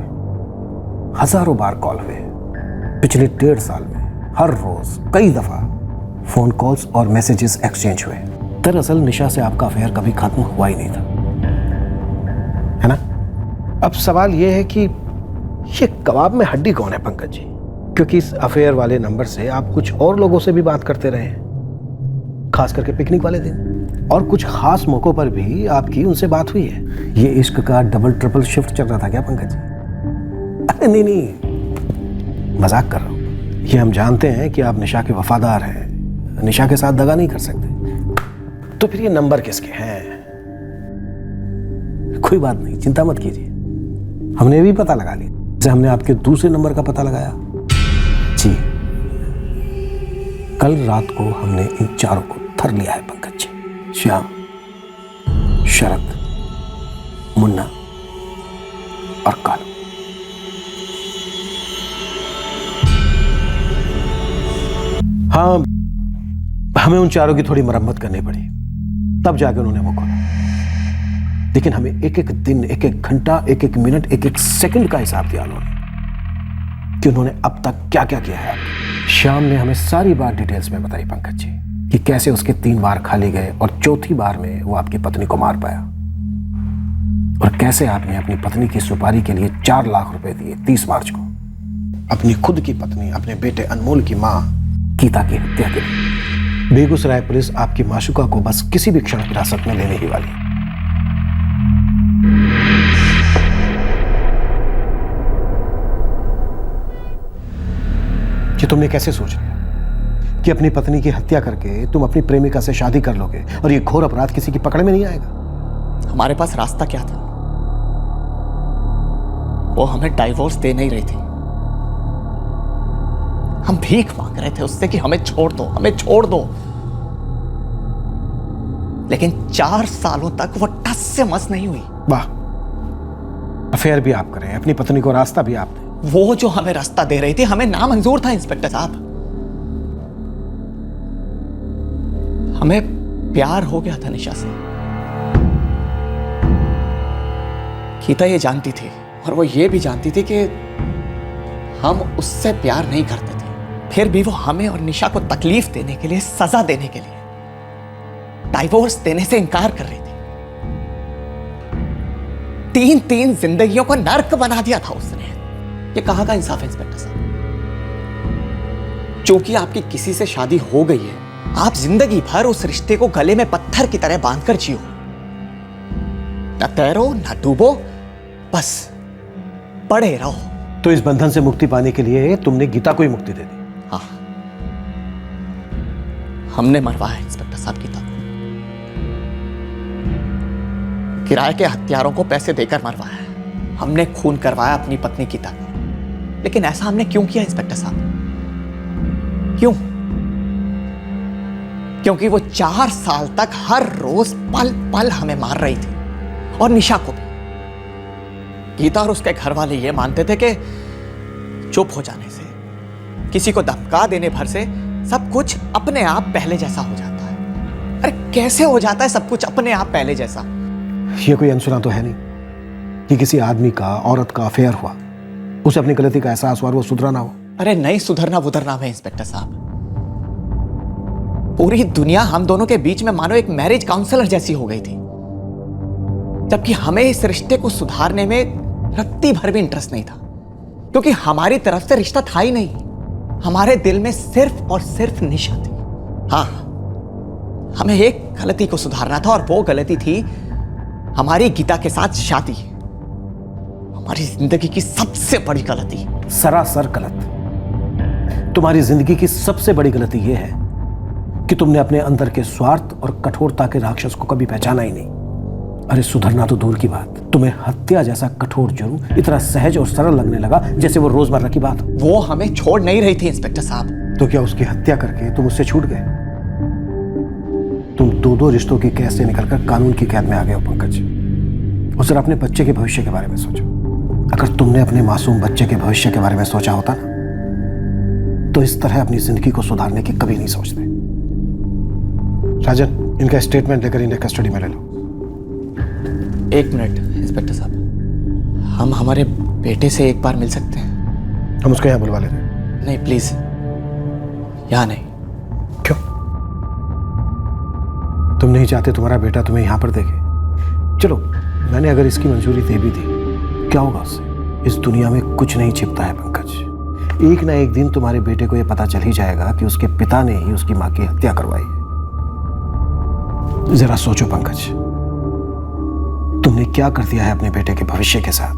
हजारों बार कॉल हुए पिछले 1.5 साल में। हर रोज कई दफा फोन कॉल्स और मैसेजेस एक्सचेंज हुए। दरअसल निशा से आपका अफेयर कभी खत्म हुआ ही नहीं था, है ना? अब सवाल यह है कि ये कबाब में हड्डी कौन है पंकज जी? क्योंकि इस अफेयर वाले नंबर से आप कुछ और लोगों से भी बात करते रहे हैं, खास करके पिकनिक वाले दिन, और कुछ खास मौकों पर भी आपकी उनसे बात हुई है। ये इश्क का डबल ट्रिपल शिफ्ट चल रहा था क्या पंकज जी? अरे नहीं, मजाक कर रहा हूँ। ये हम जानते हैं कि आप निशा के वफादार हैं, निशा के साथ दगा नहीं कर सकते। तो फिर ये नंबर किसके हैं? कोई बात नहीं, चिंता मत कीजिए, हमने भी पता लगा लिया। जैसे हमने आपके दूसरे नंबर का पता लगाया जी, कल रात को हमने इन चारों को धर लिया है पंकज जी। श्याम, शरद, मुन्ना और कालू। हाँ, हमें उन चारों की थोड़ी मरम्मत करनी पड़ी, तब जाके उन्होंने वो खोला। लेकिन हमें एक एक दिन, एक एक घंटा, एक एक मिनट, एक एक सेकंड का हिसाब दिया उन्होंने कि उन्होंने अब तक क्या क्या किया है। श्याम ने हमें सारी बात डिटेल्स में बताई पंकज जी, कि कैसे उसके 3 बार खाली गए और चौथी बार में वो आपकी पत्नी को मार पाया, और कैसे आपने अपनी पत्नी की सुपारी के लिए 4 लाख रुपए दिए 30 मार्च को अपनी खुद की पत्नी, अपने बेटे अनमोल की मां गीता की हत्या के लिए। बेगूसराय पुलिस आपकी माशुका को बस किसी भी क्षण हिरासत में लेने ही वाली है। कि तुमने कैसे सोच लिया कि अपनी पत्नी की हत्या करके तुम अपनी प्रेमिका से शादी कर लोगे और ये घोर अपराध किसी की पकड़ में नहीं आएगा? हमारे पास रास्ता क्या था? वो हमें डाइवोर्स दे नहीं रही थी। हम भीख मांग रहे थे उससे कि हमें छोड़ दो, हमें छोड़ दो। लेकिन 4 सालों तक वो टस से मस नहीं हुई। वाह, अफेयर भी आप करें, अपनी पत्नी को रास्ता भी आप दें। वो जो हमें रास्ता दे रही थी हमें नामंजूर था इंस्पेक्टर साहब। हमें प्यार हो गया था निशा से। गीता ये जानती थी और वो ये भी जानती थी कि हम उससे प्यार नहीं करते थे, फिर भी वो हमें और निशा को तकलीफ देने के लिए, सजा देने के लिए डाइवोर्स देने से इनकार कर रही थी। 3 जिंदगियों को नर्क बना दिया था उसने। ये कहां का इंसाफ है इंस्पेक्टर साहब? क्योंकि आपकी किसी से शादी हो गई है, आप जिंदगी भर उस रिश्ते को गले में पत्थर की तरह बांधकर जियो, न तैरो न डूबो, बस पड़े रहो। तो इस बंधन से मुक्ति पाने के लिए तुमने गीता को ही मुक्ति दे दी? हाँ, हमने मरवाया इंस्पेक्टर साहब गीता को। किराए के हत्यारों को पैसे देकर मरवाया। हमने खून करवाया अपनी पत्नी गीता को। लेकिन ऐसा हमने क्यों किया इंस्पेक्टर साहब? क्यों? क्योंकि वो 4 साल तक हर रोज पल पल हमें मार रही थी, और निशा को भी। गीता और उसके घर वाले ये मानते थे कि चुप हो जाने से, किसी को धमका देने भर से सब कुछ अपने आप पहले जैसा हो जाता है। अरे कैसे हो जाता है सब कुछ अपने आप पहले जैसा? ये कोई अनसुना तो है नहीं कि किसी आदमी का औरत का अफेयर हुआ, उसे अपनी गलती का एहसास हुआ और वो सुधरा ना हो। अरे नहीं सुधरना बुधरना है इंस्पेक्टर साहब। पूरी दुनिया हम दोनों के बीच में मानो एक मैरिज काउंसलर जैसी हो गई थी, जबकि हमें इस रिश्ते को सुधारने में रत्ती भर भी इंटरेस्ट नहीं था, क्योंकि हमारी तरफ से रिश्ता था ही नहीं। हमारे दिल में सिर्फ और सिर्फ निशा थी। हाँ, हमें एक गलती को सुधारना था, और वो गलती थी हमारी गीता के साथ शादी। हमारी जिंदगी की सबसे बड़ी गलती। सरासर गलत। तुम्हारी जिंदगी की सबसे बड़ी गलती यह है कि तुमने अपने अंदर के स्वार्थ और कठोरता के राक्षस को कभी पहचाना ही नहीं। अरे सुधरना तो दूर की बात, तुम्हें हत्या जैसा कठोर जुर्म इतना सहज और सरल लगने लगा जैसे वो रोजमर्रा की बात। वो हमें छोड़ नहीं रही थी इंस्पेक्टर साहब। तो क्या उसकी हत्या करके तुम उससे छूट गए? तुम 2 रिश्तों की कैद से निकलकर कानून की कैद में आ गए हो पंकज। और जरा अपने बच्चे के भविष्य के बारे में सोचो। अगर तुमने अपने मासूम बच्चे के भविष्य के बारे में सोचा होता ना, तो इस तरह अपनी जिंदगी को सुधारने की कभी नहीं सोचते। राजन, इनका स्टेटमेंट लेकर इन्हें कस्टडी में ले लो। 1 मिनट इंस्पेक्टर साहब, हम हमारे बेटे से एक बार मिल सकते हैं? हम उसको यहाँ बुलवा लेते हैं। नहीं प्लीज, यहाँ नहीं। क्यों? तुम नहीं चाहते तुम्हारा बेटा तुम्हें यहाँ पर देखे? चलो, मैंने अगर इसकी मंजूरी दे भी दी, क्या होगा उससे? इस दुनिया में कुछ नहीं छिपता है पंकज। एक ना एक दिन तुम्हारे बेटे को यह पता चल ही जाएगा कि उसके पिता ने ही उसकी मां की हत्या करवाई है। जरा सोचो पंकज, तुमने क्या कर दिया है अपने बेटे के भविष्य के साथ,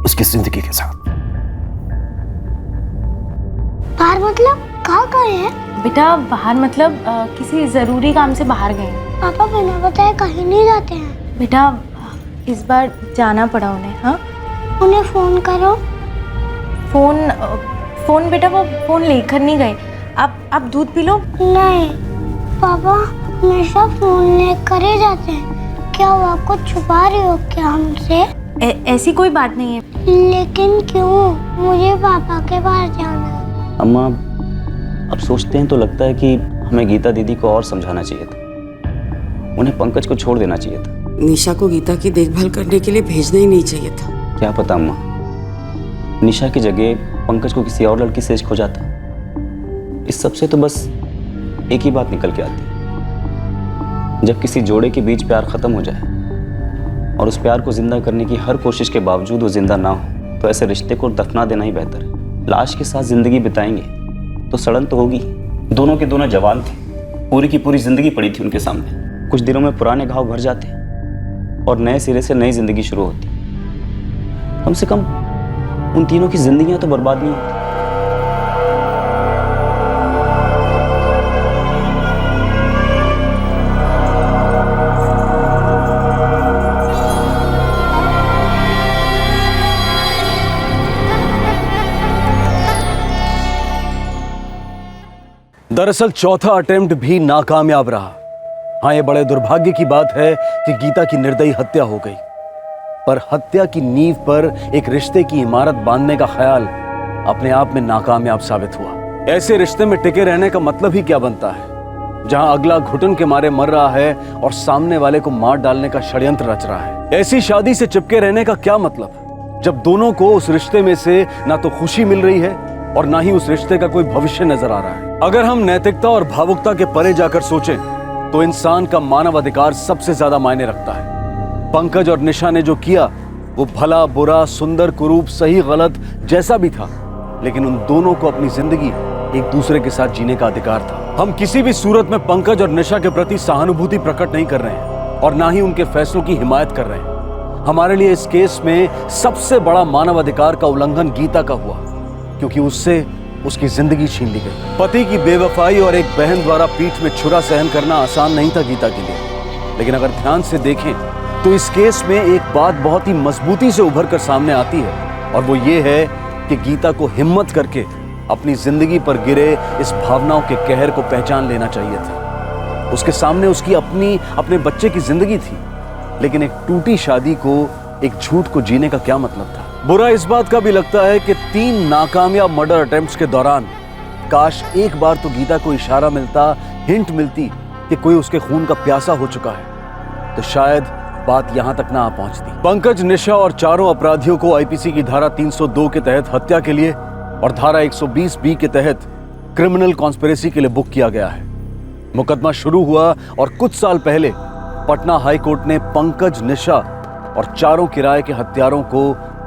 उसकी जिंदगी के साथ। बाहर मतलब कहाँ गए हैं? बेटा बाहर मतलब किसी ज़रूरी काम से बाहर गए। पापा बिना बताए कहीं नहीं जाते हैं। बेटा इस बार जाना पड़ा उन्हें। हाँ, उन्हें फोन करो। फोन बेटा वो फोन लेकर नहीं गए। आप दूध पी लो। नहीं, पापा हमेशा फोन लेकर ही जाते हैं। क्या हुआ, कुछ छुपा रही हो क्या हमसे? ऐसी कोई बात नहीं है। लेकिन क्यों? मुझे पापा के पास जाना है। अम्मा, अब सोचते हैं तो लगता है कि हमें गीता दीदी को और समझाना चाहिए था, उन्हें पंकज को छोड़ देना चाहिए था। निशा को गीता की देखभाल करने के लिए भेजना ही नहीं चाहिए था। क्या पता अम्मा, निशा की जगह पंकज को किसी और लड़की से इश्क हो जाता। इस सब से तो बस एक ही बात निकल के आती है, जब किसी जोड़े के बीच प्यार खत्म हो जाए और उस प्यार को जिंदा करने की हर कोशिश के बावजूद वो जिंदा ना हो, तो ऐसे रिश्ते को दफना देना ही बेहतर है। लाश के साथ जिंदगी बिताएंगे तो सड़न तो होगी। दोनों के दोनों जवान थे, पूरी की पूरी जिंदगी पड़ी थी उनके सामने। कुछ दिनों में पुराने घाव भर जाते और नए सिरे से नई जिंदगी शुरू होती। कम से कम उन तीनों की जिंदगियां तो बर्बाद नहीं होती। दरअसल चौथा अटेम्प्ट भी नाकामयाब रहा। हाँ, ये बड़े दुर्भाग्य की बात है कि गीता की निर्दयी हत्या हो गई, पर हत्या की नींव पर एक रिश्ते की इमारत बांधने का ख्याल अपने आप में नाकामयाब साबित हुआ। ऐसे रिश्ते में टिके रहने का मतलब ही क्या बनता है, जहां अगला घुटन के मारे मर रहा है और सामने वाले को मार डालने का षड्यंत्र रच रहा है। ऐसी शादी से चिपके रहने का क्या मतलब, जब दोनों को उस रिश्ते में से ना तो खुशी मिल रही है और ना ही उस रिश्ते का कोई भविष्य नजर आ रहा है। अगर हम नैतिकता और भावुकता के परे जाकर सोचें तो इंसान का मानव अधिकार सबसे ज्यादा मायने रखता है। पंकज और निशा ने जो किया वो भला बुरा, सुंदर कुरूप, सही गलत जैसा भी था, लेकिन उन दोनों को अपनी जिंदगी एक दूसरे के साथ जीने का अधिकार था। हम किसी भी सूरत में पंकज और निशा के प्रति सहानुभूति प्रकट नहीं कर रहे हैं और ना ही उनके फैसलों की हिमायत कर रहे हैं। हमारे लिए इस केस में सबसे बड़ा मानव अधिकार का उल्लंघन गीता का हुआ, क्योंकि उससे उसकी जिंदगी छीन ली गई। पति की बेवफाई और एक बहन द्वारा पीठ में छुरा सहन करना आसान नहीं था गीता के लिए, लेकिन अगर ध्यान से देखें तो इस केस में एक बात बहुत ही मजबूती से उभर कर सामने आती है, और वो ये है कि गीता को हिम्मत करके अपनी जिंदगी पर गिरे इस भावनाओं के कहर को पहचान लेना चाहिए था। उसके सामने उसकी अपने बच्चे की जिंदगी थी, लेकिन एक टूटी शादी को, एक झूठ को जीने का क्या मतलब था। बुरा इस बात का भी लगता है कि 3 नाकामयाब मर्डर अटेम्प्ट्स के दौरान काश एक बार तो गीता को इशारा मिलता, हिंट मिलती कि कोई उसके खून का प्यासा हो चुका है, तो शायद बात यहां तक ना आ पहुंचती। पंकज, निशा और चारों अपराधियों को आईपीसी की धारा 302 के तहत हत्या के लिए और धारा 120B के तहत क्रिमिनल कॉन्स्पिरेसी के लिए बुक किया गया है। मुकदमा शुरू हुआ और कुछ साल पहले पटना हाई कोर्ट ने पंकज, निशा और चारों किराए के हत्यारों को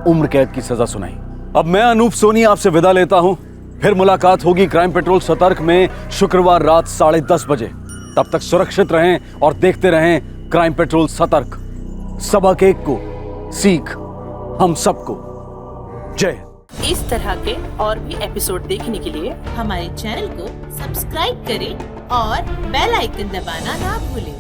उम्र कैद की सजा सुनाई। अब मैं अनूप सोनी आपसे विदा लेता हूं। फिर मुलाकात होगी क्राइम पेट्रोल सतर्क में शुक्रवार रात 10:30 बजे। तब तक सुरक्षित रहें और देखते रहें क्राइम पेट्रोल सतर्क। सबक एक को सीख हम सबको। जय। इस तरह के और भी एपिसोड देखने के लिए हमारे चैनल को सब्सक्राइब करें और बेल आइकन दबाना ना भूलें।